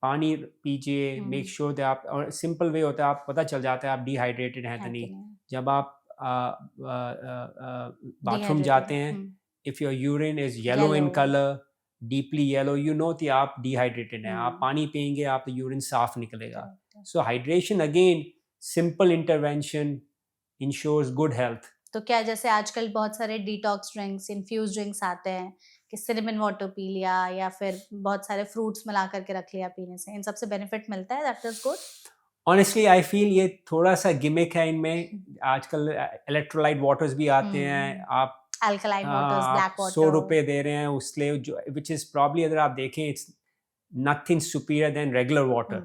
पानी पीजिए, मेक श्योर दैट आप, और सिंपल वे होता है आप पता चल जाता है आप डिहाइड्रेटेड हैं तो नहीं। जब आप बाथरूम जाते हैं, if your urine is yellow in colour, deeply yellow, you know कि आप डिहाइड्रेटेड हैं। आप पानी पियेंगे आप तो यूरिन साफ निकलेगा। So hydration again simple intervention ensures good health. तो क्या जैसे आजकल बहुत सारे डिटॉक्स ड्रिंक्स, इन्फ्यूज ड्रिंक्स आते हैं कि सिनेमन वाटर पी लिया या फिर बहुत सारे फ्रूट्स मिला करके रख लिया पीने से, इन सबसे बेनिफिट मिलता है, that is good? Honestly I feel ये थोड़ा सा गिमिक है इनमें। आजकल इलेक्ट्रोलाइट वाटर्स भी आते हैं, आप अल्कलाइन वाटर्स, आप ब्लैक 100 रुपये वाटर। दे रहे हैं उसके, जो विच इज़ प्रॉब्ली, अगर आप देखें, it's nothing superior than regular water.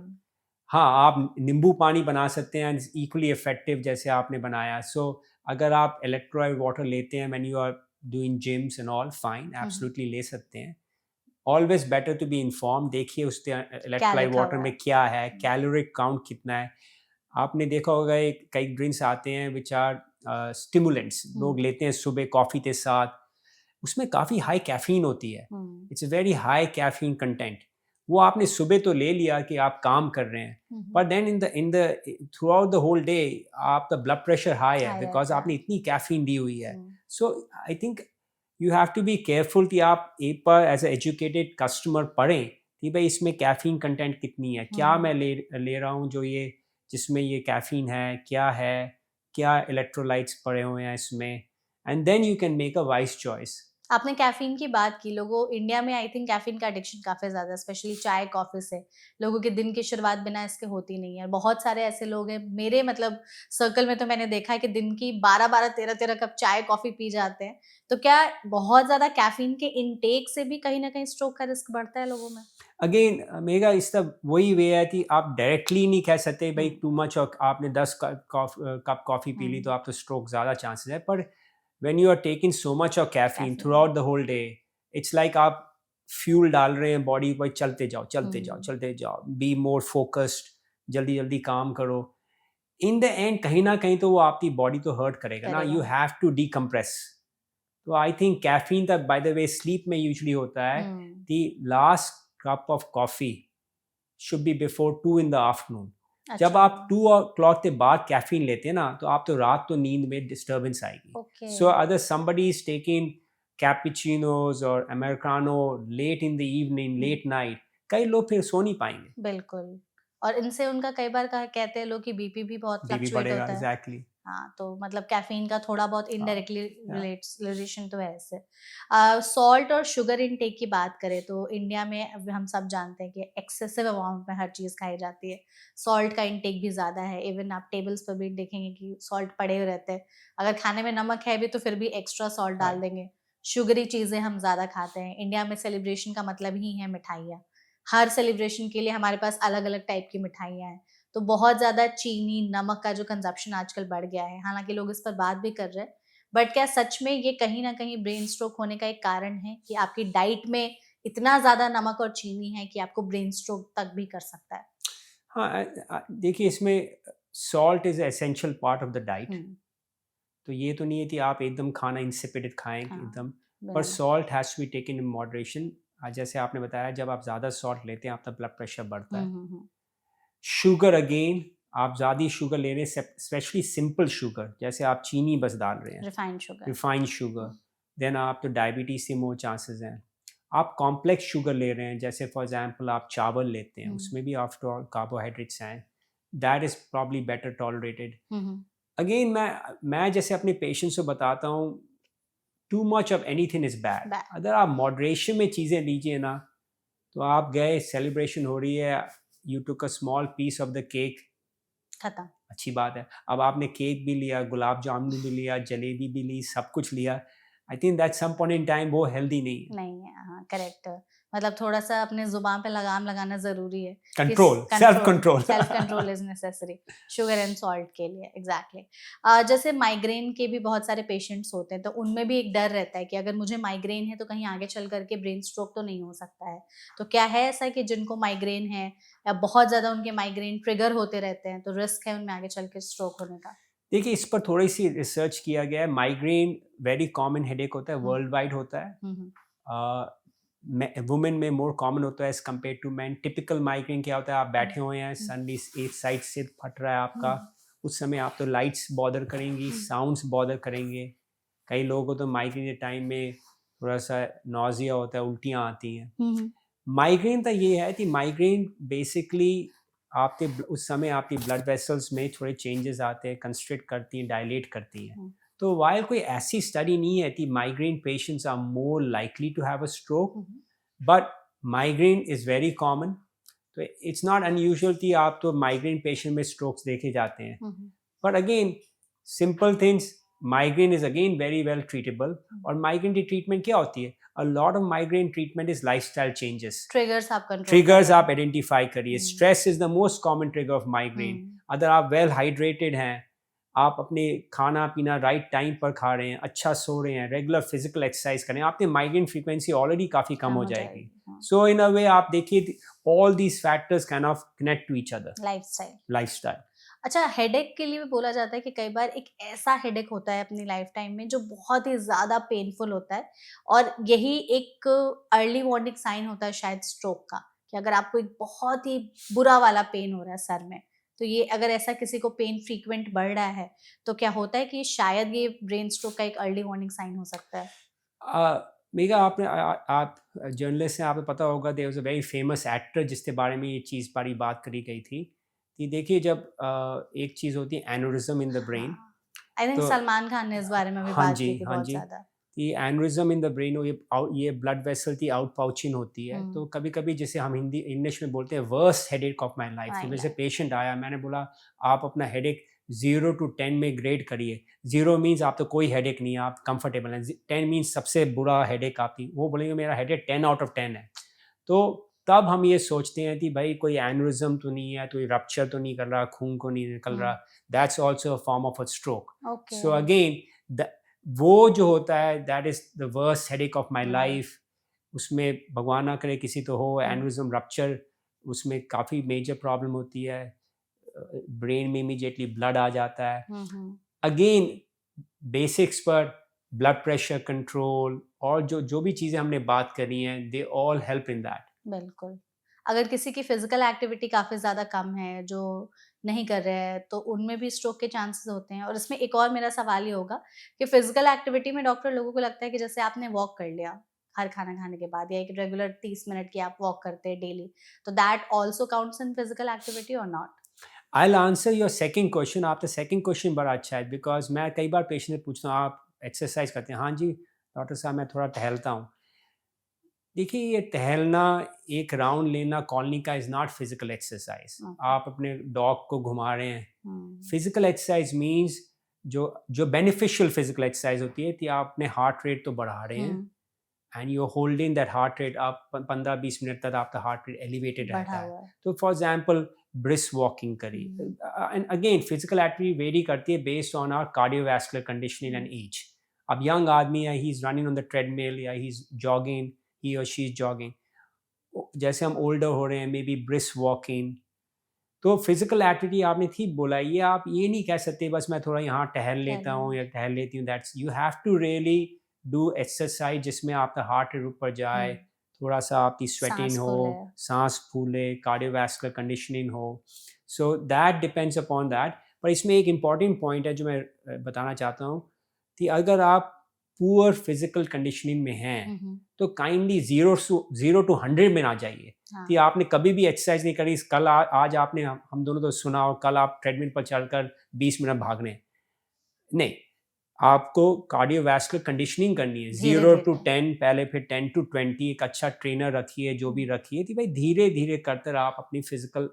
हाँ, आप नींबू पानी बना सकते हैं, इक्वली इफेक्टिव जैसे आपने बनाया। सो अगर आप इलेक्ट्रोलाइट वाटर लेते हैं when you are doing gyms and all, fine, absolutely ले सकते हैं। Always better to be inform, देखिए उसके क्या इलेक्ट्रोलाइट लिखा वाटर हुआ में है? क्या है, कैलोरिक काउंट कितना है। आपने देखा होगा कई ड्रिंक्स आते हैं विच आर स्टिमुलेंट्स, लोग लेते हैं सुबह कॉफ़ी के साथ, उसमें काफ़ी हाई कैफीन होती है, it's a very high caffeine content. वो आपने सुबह तो ले लिया कि आप काम कर रहे हैं, पर then in the throughout the whole day आपका ब्लड प्रेशर हाई है, बिकॉज आपने इतनी कैफीन दी हुई है। So I think you have to be careful कि आप एक बार एज ए एजुकेटेड कस्टमर पढ़ें कि भाई इसमें कैफीन कंटेंट कितनी है, क्या मैं ले रहा हूँ जो ये जिसमें ये कैफीन है, क्या इलेक्ट्रोलाइट्स पड़े हुए हैं इसमें, and then you can make a wise choice. आपने कैफीन की बात की, लोगों इंडिया में आई थिंक कैफीन का एडिक्शन काफी ज्यादा है, स्पेशली चाय कॉफी से। लोगों के दिन की शुरुआत बिना इसके होती नहीं है। बहुत सारे ऐसे लोग हैं मेरे मतलब सर्कल में, तो मैंने देखा है कि दिन की 12-12 13-13 कप चाय कॉफी पी जाते हैं। तो क्या बहुत ज्यादा कैफीन के इनटेक से भी कहीं ना कहीं स्ट्रोक का रिस्क बढ़ता है लोगों में? अगेन मेगा इसका वही वे है कि आप डायरेक्टली नहीं कह सकते भाई टू मच, और आपने 10 कप कॉफ़ी पी ली तो आप तो स्ट्रोक ज़्यादा चांसेस है। पर when you are taking so much of caffeine throughout the whole day, it's like आप फ्यूल डाल रहे हैं बॉडी पर, चलते जाओ, बी मोर फोकस्ड, जल्दी जल्दी काम करो। इन द एंड कहीं ना कहीं तो वो आपकी बॉडी तो हर्ट करेगा ना, यू हैव टू डीकम्प्रेस। तो आई थिंक कैफीन तक, बाय द वे, स्लीप में यूजुअली होता है कि last cup of coffee should be before 2 in the afternoon। जब आप 2 o'clock के बाद कैफीन लेते हैं ना, तो आप तो रात तो नींद में डिस्टर्बेंस आएगी। सो अगर somebody is taking कैपुचिनोज और americano late in the evening, late night, कई लोग फिर सो नहीं पाएंगे। बिल्कुल, और इनसे उनका कई बार कहते हैं लोग कि बीपी भी बहुत फ्लक्चुएट होता है। एग्जैक्टली। हाँ, तो मतलब कैफीन का थोड़ा बहुत इनडायरेक्टली रिलेशन तो है इससे। सॉल्ट और शुगर इनटेक की बात करें तो इंडिया में हम सब जानते हैं कि एक्सेसिव अमाउंट में हर चीज़ खाई जाती है। सॉल्ट का इनटेक भी ज़्यादा है, इवन आप टेबल्स पर भी देखेंगे कि सॉल्ट पड़े हुए रहते हैं। अगर खाने में नमक है भी तो फिर भी एक्स्ट्रा सॉल्ट डाल देंगे। शुगरी चीज़ें हम ज़्यादा खाते हैं। इंडिया में सेलिब्रेशन का मतलब ही है मिठाइयाँ। हर सेलिब्रेशन के लिए हमारे पास अलग-अलग टाइप की मिठाइयाँ हैं। तो बहुत ज़्यादा चीनी, नमक का जो कंज़प्शन आजकल बढ़ गया है, हालाँकि लोग इस पर बात भी कर रहे हैं, बट क्या सच में ये कहीं न कहीं ब्रेन स्ट्रोक होने का एक कारण है कि आपकी डाइट में इतना ज़्यादा नमक और चीनी है कि आपको ब्रेन स्ट्रोक तक भी कर सकता है? हाँ, देखिए इसमें salt is essential part of the diet. तो ये तो नहीं है कि आप एकदम खाना इंसिपिड खाएं एकदम, पर salt has to be taken in moderation. जैसे आपने बताया, जब आप ज़्यादा सॉल्ट लेते हैं आपका ब्लड प्रेशर बढ़ता है। शुगर, अगेन आप ज़्यादा शुगर ले रहे हैं, स्पेशली सिंपल शुगर, जैसे आप चीनी बस डाल रहे हैं, रिफाइंड शुगर, देन आप तो डायबिटीज़ से मोर चांसेस हैं। आप कॉम्प्लेक्स शुगर ले रहे हैं, जैसे फॉर एग्जांपल आप चावल लेते हैं, उसमें भी आफ्टर ऑल कार्बोहाइड्रेट्स हैं, that is probably better tolerated. Again मैं जैसे अपने पेशेंट्स को बताता हूँ, too much of anything is bad. अगर आप मॉडरेशन में चीज़ें लीजिए ना, तो आप गए, सेलिब्रेशन हो रही है, you took a small piece of the cake, खत्म, अच्छी बात है। अब आपने केक भी लिया, गुलाब जामुन भी लिया, जलेबी भी ली, सब कुछ लिया, I think that some point in time वो हेल्दी नहीं है। हाँ, करेक्ट। मतलब थोड़ा सा अपने जुबान पे लगाम लगाना जरूरी है। Self control is necessary sugar and salt के लिए। एग्जैक्टली। जैसे माइग्रेन के भी बहुत सारे पेशेंट्स होते हैं, तो उनमें भी एक डर रहता है कि अगर मुझे माइग्रेन है तो कहीं आगे चल करके ब्रेन स्ट्रोक तो नहीं हो सकता है। तो क्या है ऐसा कि जिनको माइग्रेन है या बहुत ज्यादा उनके माइग्रेन ट्रिगर होते रहते हैं, तो रिस्क है उनमें आगे चल के स्ट्रोक होने का? देखिए, इस पर थोड़ी सी रिसर्च किया गया है। माइग्रेन वेरी कॉमन हेडेक होता है, वर्ल्ड वाइड होता है। वुमेन में मोर कॉमन होता है as compare to man. Typical migraine क्या होता है, आप बैठे हुए हैं, सडनली एक साइड से फट रहा है आपका, उस समय आप तो लाइट्स बॉदर करेंगी, साउंड्स बॉदर करेंगे। कई लोगों को तो माइग्रेन के टाइम में थोड़ा सा नॉजिया होता है, उल्टियाँ आती हैं। माइग्रेन का ये है कि माइग्रेन बेसिकली उस समय आपकी ब्लड वेसल्स में थोड़े चेंजेस आते हैं, कंस्ट्रिक्ट करती हैं, डायलेट करती हैं। तो तो वाइल कोई ऐसी स्टडी नहीं है कि migraine patients are more likely to have a stroke, but migraine is very common. तो इट्स नॉट अनयूजुअल कि आप तो माइग्रेन पेशेंट में स्ट्रोक्स देखे जाते हैं, but again simple things, migraine is again very well treatable. और माइग्रेन की ट्रीटमेंट क्या होती है? A lot of migraine treatment is lifestyle changes. Triggers आप आइडेंटिफाई करिए। Stress is the most common trigger of migraine. अगर आप वेल हाइड्रेटेड हैं, आप अपने खाना पीना राइट टाइम पर खा रहे हैं, अच्छा सो रहे हैं, रेगुलर फिजिकल एक्सरसाइज करें, आपकी माइग्रेन फ्रीक्वेंसी ऑलरेडी काफ़ी कम हो जाएगी। सो इन अ वे आप देखिए, all these factors kind of connect to each other. Lifestyle. अच्छा, हेडेक के लिए भी बोला जाता है कि कई बार एक ऐसा हेडेक होता है अपनी लाइफ टाइम में जो बहुत ही ज़्यादा पेनफुल होता है, और यही एक अर्ली वार्निंग साइन होता है शायद स्ट्रोक का, कि अगर आपको एक बहुत ही बुरा वाला पेन हो रहा है सर में, तो ये अगर ऐसा किसी को पेन फ्रीक्वेंट बढ़ रहा है, तो क्या होता है कि शायद ये ब्रेन स्ट्रोक का एक अर्ली वार्निंग साइन हो सकता है? मेगा आपने आप जर्नलिस्ट हैं, आपको पता होगा, there was a very famous actor जिसके बारे में ये चीज़ बड़ी बात करी गई थी कि देखिए, जब एक चीज़ होती है aneurysm in the brain. I think तो सलमान खान ने इस बारे में भी बात की थी बहुत ज़्यादा। कि एनोरिज्म इन द ब्रेन, ये ब्लड वेसल की आउट पाउचिंग होती है। तो कभी कभी जैसे हम हिंदी इंग्लिश में बोलते हैं worst headache of my life. तो मेरे से पेशेंट आया, मैंने बोला आप अपना हेडेक 0 to 10 में ग्रेड करिए। 0 मीन्स आप तो कोई हेडेक नहीं है, आप कंफर्टेबल हैं। 10 मीन्स सबसे बुरा हेडेक आपकी। वो बोलेंगे मेरा हेडेक 10 out of 10 है। तो तब हम ये सोचते हैं कि भाई कोई एनोरिज्म तो नहीं है, कोई रप्चर तो नहीं कर रहा, खून को नहीं निकल रहा। That's also a form of a stroke. So again वो जो होता है, that is the worst headache of my life. उसमें भगवान ना करे किसी तो हो एनोरिज्म रप्चर, उसमें काफ़ी मेजर प्रॉब्लम होती है, ब्रेन में इमीडिएटली ब्लड आ जाता है। अगेन बेसिक्स पर ब्लड प्रेशर कंट्रोल और जो भी चीज़ें हमने बात करी हैं, they all help in that. बिल्कुल। अगर किसी की फिजिकल एक्टिविटी काफ़ी ज़्यादा कम है, जो नहीं कर रहे हैं, तो उनमें भी स्ट्रोक के चांसेस होते हैं। और इसमें एक और मेरा सवाल ये होगा कि फिजिकल एक्टिविटी में डॉक्टर लोगों को लगता है कि जैसे आपने वॉक कर लिया हर खाना खाने के बाद, या एक रेगुलर 30 मिनट की आप वॉक करते हैं डेली, तो that also counts in physical activity और not? I'll answer your second question। आपका सेकंड क्वेश्चन बड़ा अच्छा है, बिकॉज मैं कई बार पेशेंट से पूछता हूँ आप एक्सरसाइज करते हैं? हाँ जी डॉक्टर साहब, मैं थोड़ा टहलता हूँ। देखिए, ये टहलना, एक राउंड लेना कॉलोनी का इज़ नॉट फिजिकल एक्सरसाइज। आप अपने डॉग को घुमा रहे हैं। फिजिकल एक्सरसाइज मीन्स जो बेनिफिशियल फिजिकल एक्सरसाइज होती है कि आप अपने हार्ट रेट तो बढ़ा रहे हैं, and you holding that heart rate. आप 15-20 मिनट तक आपका हार्ट रेट एलिवेटेड रहता है। तो फॉर एग्जांपल ब्रिस्क वॉकिंग करी। And again physical activity very करती है based on our cardiovascular conditioning and age. अब यंग आदमी है, he is running on the treadmill या he is jogging, he or she is jogging। जैसे हम older हो रहे हैं, मे बी ब्रिस्क वॉकिंग। तो फिजिकल एक्टिविटी आपने ठीक बोला, ये आप ये नहीं कह सकते बस मैं थोड़ा यहाँ टहल लेता हूँ या टहल लेती हूँ। That's, you have to really do exercise जिसमें आपका हार्ट रेट ऊपर जाए, थोड़ा सा आपकी स्वेटिंग हो, सांस फूले, कार्डियोवैस्कुलर कंडीशनिंग हो। So that depends upon that. पर इसमें एक इम्पॉर्टेंट पॉइंट है जो मैं बताना चाहता हूँ कि अगर आप पुअर फिजिकल कंडीशनिंग में हैं तो काइंडली 0 to 100 में ना जाइए। कि आपने कभी भी एक्सरसाइज नहीं करी, कल आज आपने हम दोनों तो सुना हो, कल आप ट्रेडमिल पर चलकर 20 मिनट भागने नहीं, आपको कार्डियोवैस्कुलर कंडीशनिंग करनी है। 0 to 10 पहले, फिर 10 to 20। एक अच्छा ट्रेनर रखिए, जो भी रखिए, कि भाई धीरे धीरे करते आप अपनी फिजिकल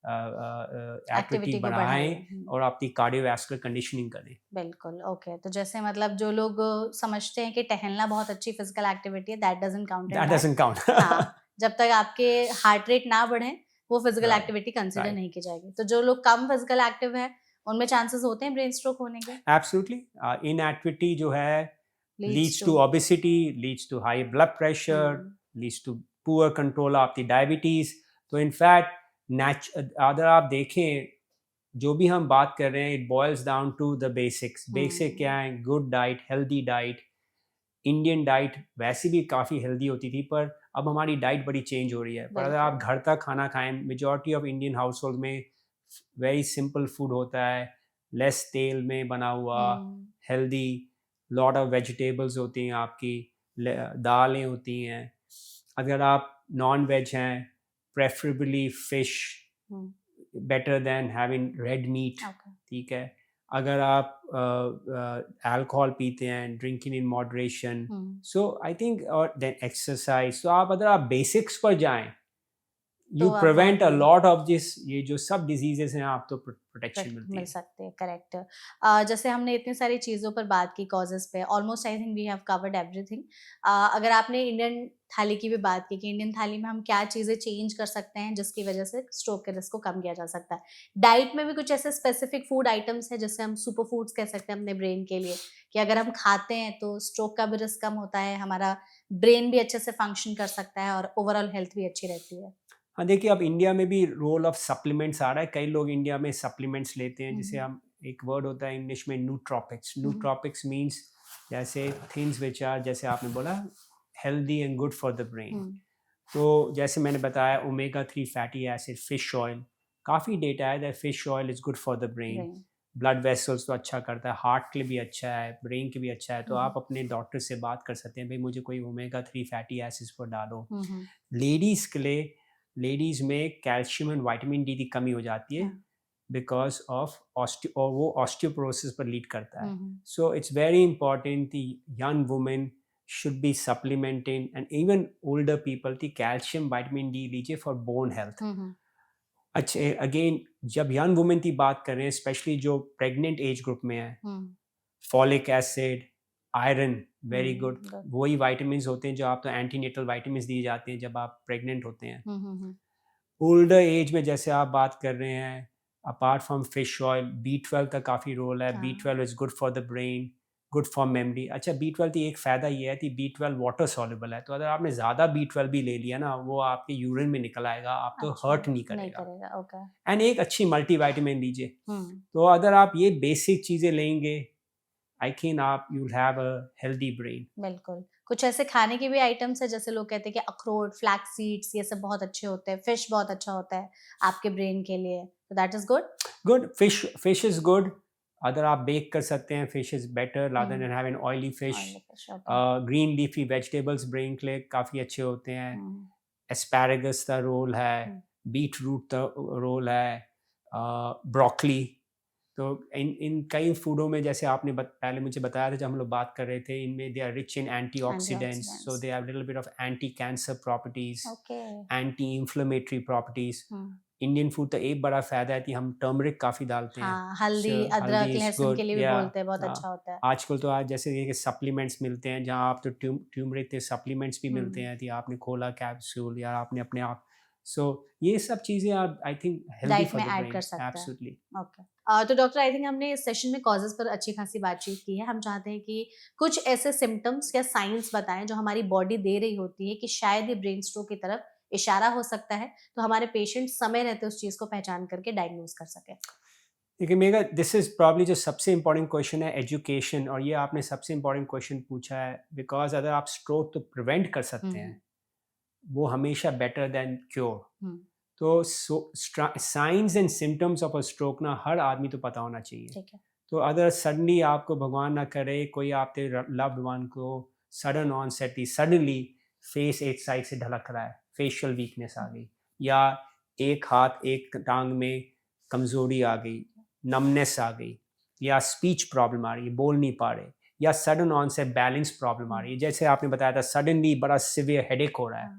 एक्टिविटी बढ़ाएं और अपनी कार्डियोवैस्कुलर कंडीशनिंग करें। बिल्कुल, ओके। तो जैसे मतलब जो लोग समझते हैं कि टहलना बहुत अच्छी फिजिकल एक्टिविटी है, that doesn't count. That doesn't count. हाँ, जब तक आपके हार्ट रेट ना बढ़े वो फिजिकल एक्टिविटी कंसीडर नहीं की जाएगी। तो जो लोग कम फिजिकल एक्टिव है, उनमें चांसेस होते हैं ब्रेन स्ट्रोक होने के? एब्सोल्युटली। इनएक्टिविटी जो है leads to obesity, leads to high blood pressure, leads to poor control of the diabetes. तो इनफैक्ट अगर आप देखें, जो भी हम बात कर रहे हैं, it boils down to the basics. Basic क्या है? Good diet, healthy diet. Indian diet वैसे भी काफ़ी हेल्दी होती थी, पर अब हमारी डाइट बड़ी चेंज हो रही है। पर अगर आप घर तक खाना खाएं, majority of Indian house hold में वेरी सिंपल फूड होता है, लेस तेल में बना हुआ, हेल्दी, लॉट ऑफ वेजिटेबल्स होती हैं आपकी, दालें होती हैं। अगर आप नॉन वेज हैं, preferably fish, better than having red meat. ठीक है। अगर आप अल्कोहल पीते हैं, drinking in moderation, so I think, और देन एक्सरसाइज, तो आप अगर आप बेसिक्स पर जाएं, तो यू आप प्रिवेंट अ बहुत लॉट ऑफ दिस, ये जो सब डिजीजेस हैं आप तो प्रोटेक्शन मिलती मिल है। सकते हैं, करेक्ट। जैसे हमने इतनी सारी चीज़ों पर बात की, कॉजेज़ पे, almost I think we have covered everything. अगर आपने इंडियन थाली की भी बात की कि इंडियन थाली में हम क्या चीज़ें चेंज कर सकते हैं जिसकी वजह से स्ट्रोक के रिस्क को कम किया जा सकता है। डाइट में भी कुछ ऐसे स्पेसिफिक फूड आइटम्स हैं जिससे हम सुपर फूड्स कह सकते हैं अपने ब्रेन के लिए, कि अगर हम खाते हैं तो स्ट्रोक का भी रिस्क कम होता है, हमारा ब्रेन भी अच्छे से फंक्शन कर सकता है और ओवरऑल हेल्थ भी अच्छी रहती है। हाँ, देखिए अब इंडिया में भी रोल ऑफ सप्लीमेंट्स आ रहा है, कई लोग इंडिया में सप्लीमेंट्स लेते हैं, जिसे हम, एक वर्ड होता है इंग्लिश में नूट्रोपिक्स। नूट्रोपिक्स मीन्स जैसे थिंग्स विच आर, जैसे आपने बोला, healthy and good for the brain. तो जैसे मैंने बताया, omega 3 fatty acid, fish oil, काफ़ी डेटा है that fish oil is good for the brain. Blood vessels तो अच्छा करता है, हार्ट के लिए भी अच्छा है, ब्रेन के भी अच्छा है। तो आप अपने डॉक्टर से बात कर सकते हैं, भाई मुझे कोई ओमेगा 3 फैटी एसिड्स पर डालो। लेडीज़ के लिए, लेडीज़ में कैल्शियम एंड विटामिन डी की कमी हो जाती है बिकॉज ऑफ और वो ऑस्टियोपोरोसिस पर लीड करता है। So it's very important the young women should be supplementing, and even older people की कैल्शियम विटामिन डी लीजिए फॉर बोन हेल्थ। अच्छे, अगेन जब यंग वुमेन की बात कर रहे हैं, स्पेशली जो प्रेग्नेंट एज ग्रुप में है, folic acid, iron, very good. वही विटामिन होते हैं जो आप तो एंटीनेटल विटामिन दिए जाते हैं जब आप प्रेग्नेंट होते हैं। ओल्डर एज में जैसे आप बात कर रहे हैं, apart from fish oil, B12 का काफ़ी रोल है। B12 is good for the brain, good for memory. अच्छा, B12 की एक फ़ायदा ये है कि B12 वाटर सॉल्युबल है, तो अगर आपने ज़्यादा B12 भी ले लिया ना, वो आपके यूरिन में निकल आएगा, आपको हर्ट नहीं करेगा। एंड एक अच्छी मल्टीविटामिन लीजिए। तो अगर आप ये बेसिक चीज़ें लेंगे, आई थिंक आप you will have a healthy brain. बिल्कुल। कुछ ऐसे खाने के भी आइटम्स है, जैसे लोग कहते हैं कि अखरोट, फ्लैक्स सीड्स, ये सब बहुत अच्छे होते हैं, फिश बहुत अच्छा होता है आपके ब्रेन के लिए, तो that is good. Fish is good. अगर आप बेक कर सकते हैं, fish is better rather than have an oily fish. Green leafy vegetables brain के लिए काफ़ी अच्छे होते हैं। एस्पैरागस का रोल है, बीट रूट का रोल है, ब्रोकली। तो इन कई फूडों में, जैसे आपने पहले मुझे बताया था जब हम लोग बात कर रहे थे, इनमें they are rich in antioxidants, so they have little bit of anti cancer properties, anti inflammatory properties. Indian food का एक बड़ा फायदा है कि हम टर्मरिक काफ़ी डालते हैं। हल्दी, अदरक, लहसुन के लिए भी बोलते हैं, बहुत अच्छा होता है। आजकल तो आज जैसे ये सप्लीमेंट्स मिलते हैं, जहाँ आप तो ट्यूमरिक के सप्लीमेंट्स भी मिलते हैं, कि आपने खोला कैप्सूल या आपने अपने आप, सो ये सब चीज़ें आप, I think, healthy for the brain. Add कर सकते हैं। एब्सोल्युटली। ओके। तो डॉक्टर, आई थिंक हमने इस सेशन में कॉजेज पर अच्छी खासी बातचीत की है। हम चाहते हैं कि कुछ ऐसे सिम्टम्स या साइंस बताएं जो हमारी बॉडी दे रही होती है कि शायद ये ब्रेन स्ट्रोक की तरफ इशारा हो सकता है, तो हमारे पेशेंट समय रहते उस चीज़ को पहचान करके डायग्नोज कर सके। देखिए मेगा, दिस इज़ प्रॉब्ली जो सबसे इम्पॉर्टेंट क्वेश्चन है, एजुकेशन। और ये आपने सबसे इम्पॉर्टेंट क्वेश्चन पूछा है, बिकॉज अगर आप स्ट्रोक तो प्रिवेंट कर सकते हैं, वो हमेशा बेटर देन क्योर। तो science and symptoms of a stroke ना हर आदमी तो पता होना चाहिए। तो अगर सडनली आपको, भगवान ना करे, कोई आपके लव्ड वन को sudden onset he suddenly face एक साइड से ढलक रहा है, फेशियल वीकनेस आ गई, या एक हाथ एक टांग में कमज़ोरी आ गई, नमनेस आ गई, या स्पीच प्रॉब्लम आ रही है, बोल नहीं पा रहे, या सडन ऑनसेट बैलेंस प्रॉब्लम आ रही है, जैसे आपने बताया था सडनली बड़ा सिवियर हेडेक हो रहा है,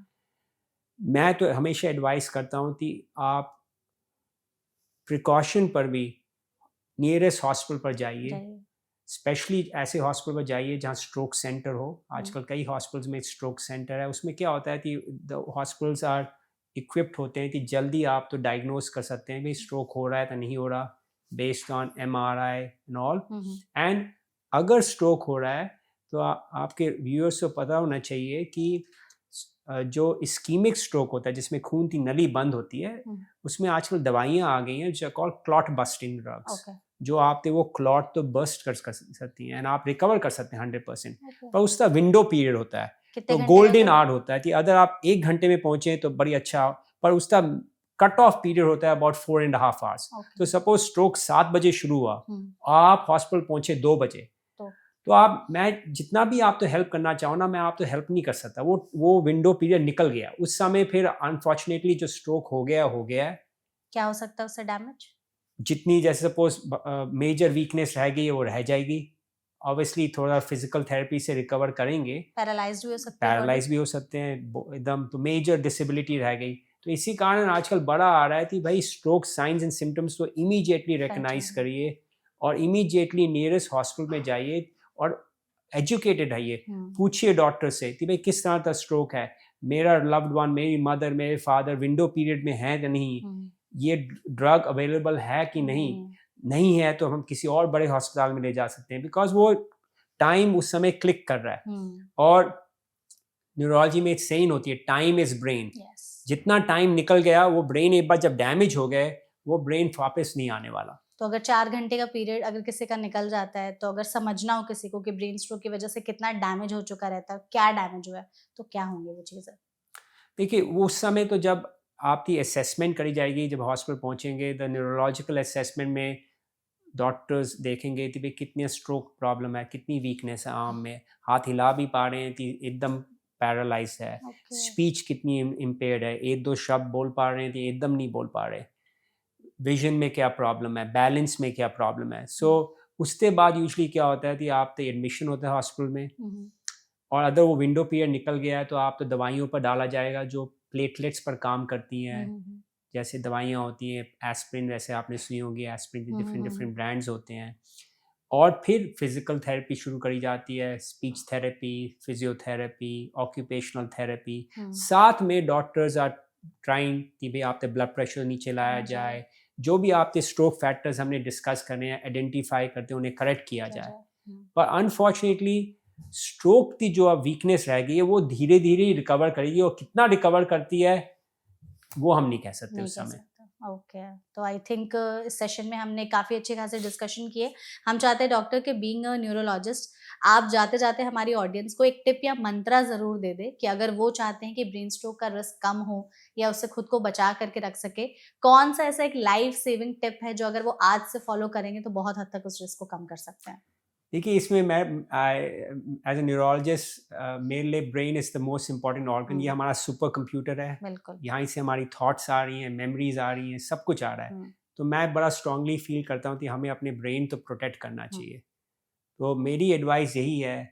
मैं तो हमेशा एडवाइस करता हूँ कि आप प्रिकॉशन पर भी नियरेस्ट हॉस्पिटल पर जाइए, स्पेशली ऐसे हॉस्पिटल पर जाइए जहाँ स्ट्रोक सेंटर हो। आजकल कई हॉस्पिटल्स में स्ट्रोक सेंटर है। उसमें क्या होता है कि द हॉस्पिटल्स आर इक्विप्ड होते हैं कि जल्दी आप तो डायग्नोज कर सकते हैं कि स्ट्रोक हो रहा है तो नहीं हो रहा, based on MRI and all. And अगर स्ट्रोक हो रहा है तो आपके व्यूअर्स को पता होना चाहिए कि जो इस्कीमिक स्ट्रोक होता है, जिसमें खून की नली बंद होती है, उसमें आजकल दवाइयाँ आ गई हैं जो कॉल क्लॉट बस्टिंग ड्रग्स, जो आपके वो क्लॉट तो बस्ट कर सकती हैं एंड आप रिकवर कर सकते हैं 100%। पर उसका विंडो पीरियड होता है, तो गोल्डन आवर होता है कि अगर आप 1 घंटे में पहुंचे तो बड़ी अच्छा, पर उसका कट ऑफ पीरियड होता है अबाउट 4.5 आवर्स। तो सपोज स्ट्रोक 7 बजे शुरू हुआ, आप हॉस्पिटल पहुंचे 2 बजे, तो आप, मैं जितना भी आप तो हेल्प करना चाहो ना, मैं आप तो हेल्प नहीं कर सकता, वो विंडो पीरियड निकल गया उस समय। फिर अनफॉर्चुनेटली जो स्ट्रोक हो गया। क्या हो सकता है उससे? जितनी जैसे सपोज मेजर वीकनेस रह गई है वो रह जाएगी, ऑब्वियसली थोड़ा फिजिकल थेरेपी से रिकवर करेंगे, पैरालाइज भी हो सकते हैं, पैरालाइज भी हो सकते हैं एकदम, तो मेजर डिसेबिलिटी रह गई। तो इसी कारण आजकल बड़ा आ रहा है कि भाई स्ट्रोक साइंस एंड सिम्टम्स तो इमीडिएटली रिकग्नाइज करिए और इमीडिएटली नियरेस्ट हॉस्पिटल में जाइए और एजुकेटेड रहिए, पूछिए डॉक्टर से कि भाई किस तरह का स्ट्रोक है, मेरा लव्ड वन, मेरी मदर, मेरे फादर विंडो पीरियड में है या नहीं, ये ड्रग अवेलेबल है कि नहीं है तो हम किसी और बड़े हॉस्पिटल में ले जा सकते हैं, बिकॉज वो टाइम उस समय क्लिक कर रहा है। और न्यूरोलॉजी में एक सेइंग होती है, टाइम इज ब्रेन। जितना टाइम निकल गया, वो ब्रेन एक बार जब डैमेज हो गए, वो ब्रेन वापस नहीं आने वाला। तो अगर 4 घंटे का पीरियड अगर किसी का निकल जाता है, तो अगर समझना हो किसी को कि ब्रेन स्ट्रोक की वजह से कितना डैमेज हो चुका रहता है, क्या डैमेज हुआ है, तो क्या होंगे वो चीज़ें? देखिए वो उस समय तो जब आपकी असेसमेंट करी जाएगी, जब हॉस्पिटल पहुंचेंगे, द न्यूरोलॉजिकल असेसमेंट में डॉक्टर्स देखेंगे कि भाई कितने स्ट्रोक प्रॉब्लम है, कितनी वीकनेस है आर्म में, हाथ हिला भी पा रहे हैं कि एकदम पैरालाइज है, स्पीच कितनी इम्पेयर्ड है, एक दो शब्द बोल पा रहे हैं तो एकदम नहीं बोल पा रहे, विजन में क्या प्रॉब्लम है, बैलेंस में क्या प्रॉब्लम है। सो उसके बाद यूजली क्या होता है कि आप तो एडमिशन होता है हॉस्पिटल में, और अगर वो विंडो पीरियड निकल गया है तो आप तो दवाइयों पर डाला जाएगा जो प्लेटलेट्स पर काम करती हैं। जैसे दवाइयाँ होती हैं एस्प्रिन, वैसे आपने सुनी होगी एस्प्रिन के डिफरेंट ब्रांड्स होते हैं। और फिर फिजिकल थेरेपी शुरू करी जाती है, speech therapy, physiotherapy, occupational therapy. साथ में डॉक्टर्स आर ट्राइंग कि भाई आपके ब्लड प्रेशर नीचे लाया जाए, जो भी आपके स्ट्रोक फैक्टर्स हमने डिस्कस करने हैं, आइडेंटिफाई करते हैं, उन्हें करेक्ट किया जाए। पर अनफॉर्चुनेटली स्ट्रोक की जो अब वीकनेस रह गई है वो धीरे धीरे रिकवर करेगी, और कितना रिकवर करती है वो हम नहीं कह सकते उस समय। ओके, तो आई थिंक इस सेशन में हमने काफ़ी अच्छे खासे डिस्कशन किए। हम चाहते हैं डॉक्टर के बीइंग अ न्यूरोलॉजिस्ट, आप जाते जाते हमारी ऑडियंस को एक टिप या मंत्रा ज़रूर दे दे कि अगर वो चाहते हैं कि ब्रेन स्ट्रोक का रिस्क कम हो या उससे खुद को बचा करके रख सके, कौन सा ऐसा एक लाइफ सेविंग टिप है जो अगर वो आज से फॉलो करेंगे तो बहुत हद तक उस रिस्क को कम कर सकते हैं? देखिए इसमें मैं एज ए न्यूरोलॉजिस्ट मेरे लिए brain is the most important organ. ये हमारा सुपर कंप्यूटर है, यहाँ से हमारी थॉट्स आ रही हैं, मेमोरीज आ रही हैं, सब कुछ आ रहा है। तो मैं बड़ा स्ट्रांगली फील करता हूँ कि हमें अपने ब्रेन तो प्रोटेक्ट करना चाहिए। तो मेरी एडवाइस यही है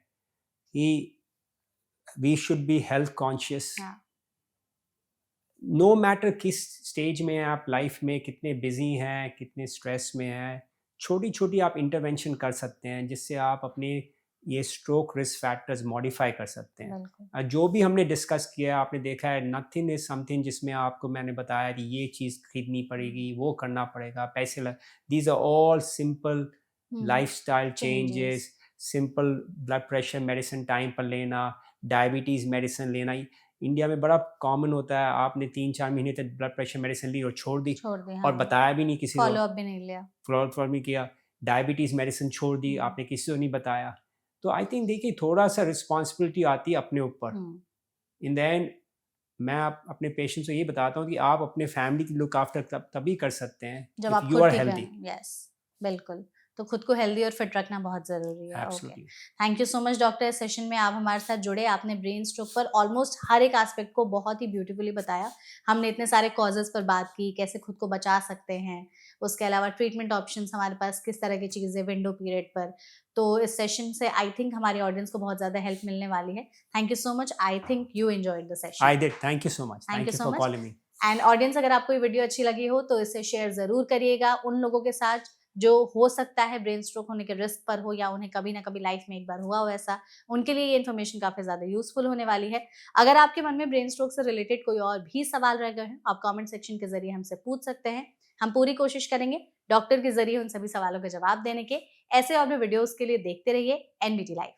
कि we should be health conscious. No matter किस स्टेज में आप लाइफ में, कितने बिजी हैं, कितने स्ट्रेस में हैं, छोटी छोटी आप इंटरवेंशन कर सकते हैं जिससे आप अपने ये स्ट्रोक रिस्क फैक्टर्स मॉडिफाई कर सकते हैं। जो भी हमने डिस्कस किया आपने देखा है, नथिंग इज समथिंग जिसमें आपको मैंने बताया कि ये चीज़ खरीदनी पड़ेगी, वो करना पड़ेगा, पैसे लग, these are all simple lifestyle changes, simple blood pressure medicine time पर लेना, डायबिटीज़ मेडिसिन लेना। इंडिया में बड़ा कॉमन होता है, आपने 3-4 महीने तक ब्लड प्रेशर मेडिसिन ली और छोड़ दी और बताया भी नहीं किसी को, फॉलोअप भी नहीं लिया, फॉलोअप नहीं किया। डायबिटीज़ मेडिसिन छोड़ दी, आपने किसी को नहीं बताया। तो आई थिंक देखिए थोड़ा सा रिस्पॉन्सिबिलिटी आती है अपने ऊपर। इन द एंड मैं अपने पेशेंट्स को ये बताता हूँ कि आप अपने फैमिली की लुक आफ्टर तभी कर सकते हैं जब यू आर हेल्दी। यस, बिल्कुल। तो खुद को हेल्दी और फिट रखना बहुत ज़रूरी है। Okay, thank you so much doctor. इस सेशन में आप हमारे साथ जुड़े, आपने ब्रेन स्ट्रोक पर ऑलमोस्ट हर एक एस्पेक्ट को बहुत ही ब्यूटीफुली बताया। हमने इतने सारे कॉजेज़ पर बात की, कैसे खुद को बचा सकते हैं, उसके अलावा ट्रीटमेंट ऑप्शंस हमारे पास किस तरह की चीज़ें विंडो पीरियड पर। तो इस सेशन से आई थिंक हमारी ऑडियंस को बहुत ज़्यादा हेल्प मिलने वाली है। Thank you so much. I think you enjoyed the session. I did. Thank you so much. Thank you for calling me. And audience, अगर आपको ये वीडियो अच्छी लगी हो तो इसे शेयर ज़रूर करिएगा उन लोगों के साथ जो हो सकता है ब्रेन स्ट्रोक होने के रिस्क पर हो या उन्हें कभी ना कभी लाइफ में एक बार हुआ हो ऐसा, उनके लिए ये इन्फॉर्मेशन काफ़ी ज़्यादा यूजफुल होने वाली है। अगर आपके मन में ब्रेन स्ट्रोक से रिलेटेड कोई और भी सवाल रह गए हैं, आप कमेंट सेक्शन के जरिए हमसे पूछ सकते हैं। हम पूरी कोशिश करेंगे डॉक्टर के जरिए उन सभी सवालों के जवाब देने के। ऐसे और भी वीडियोज़ के लिए देखते रहिए NBT लाइव।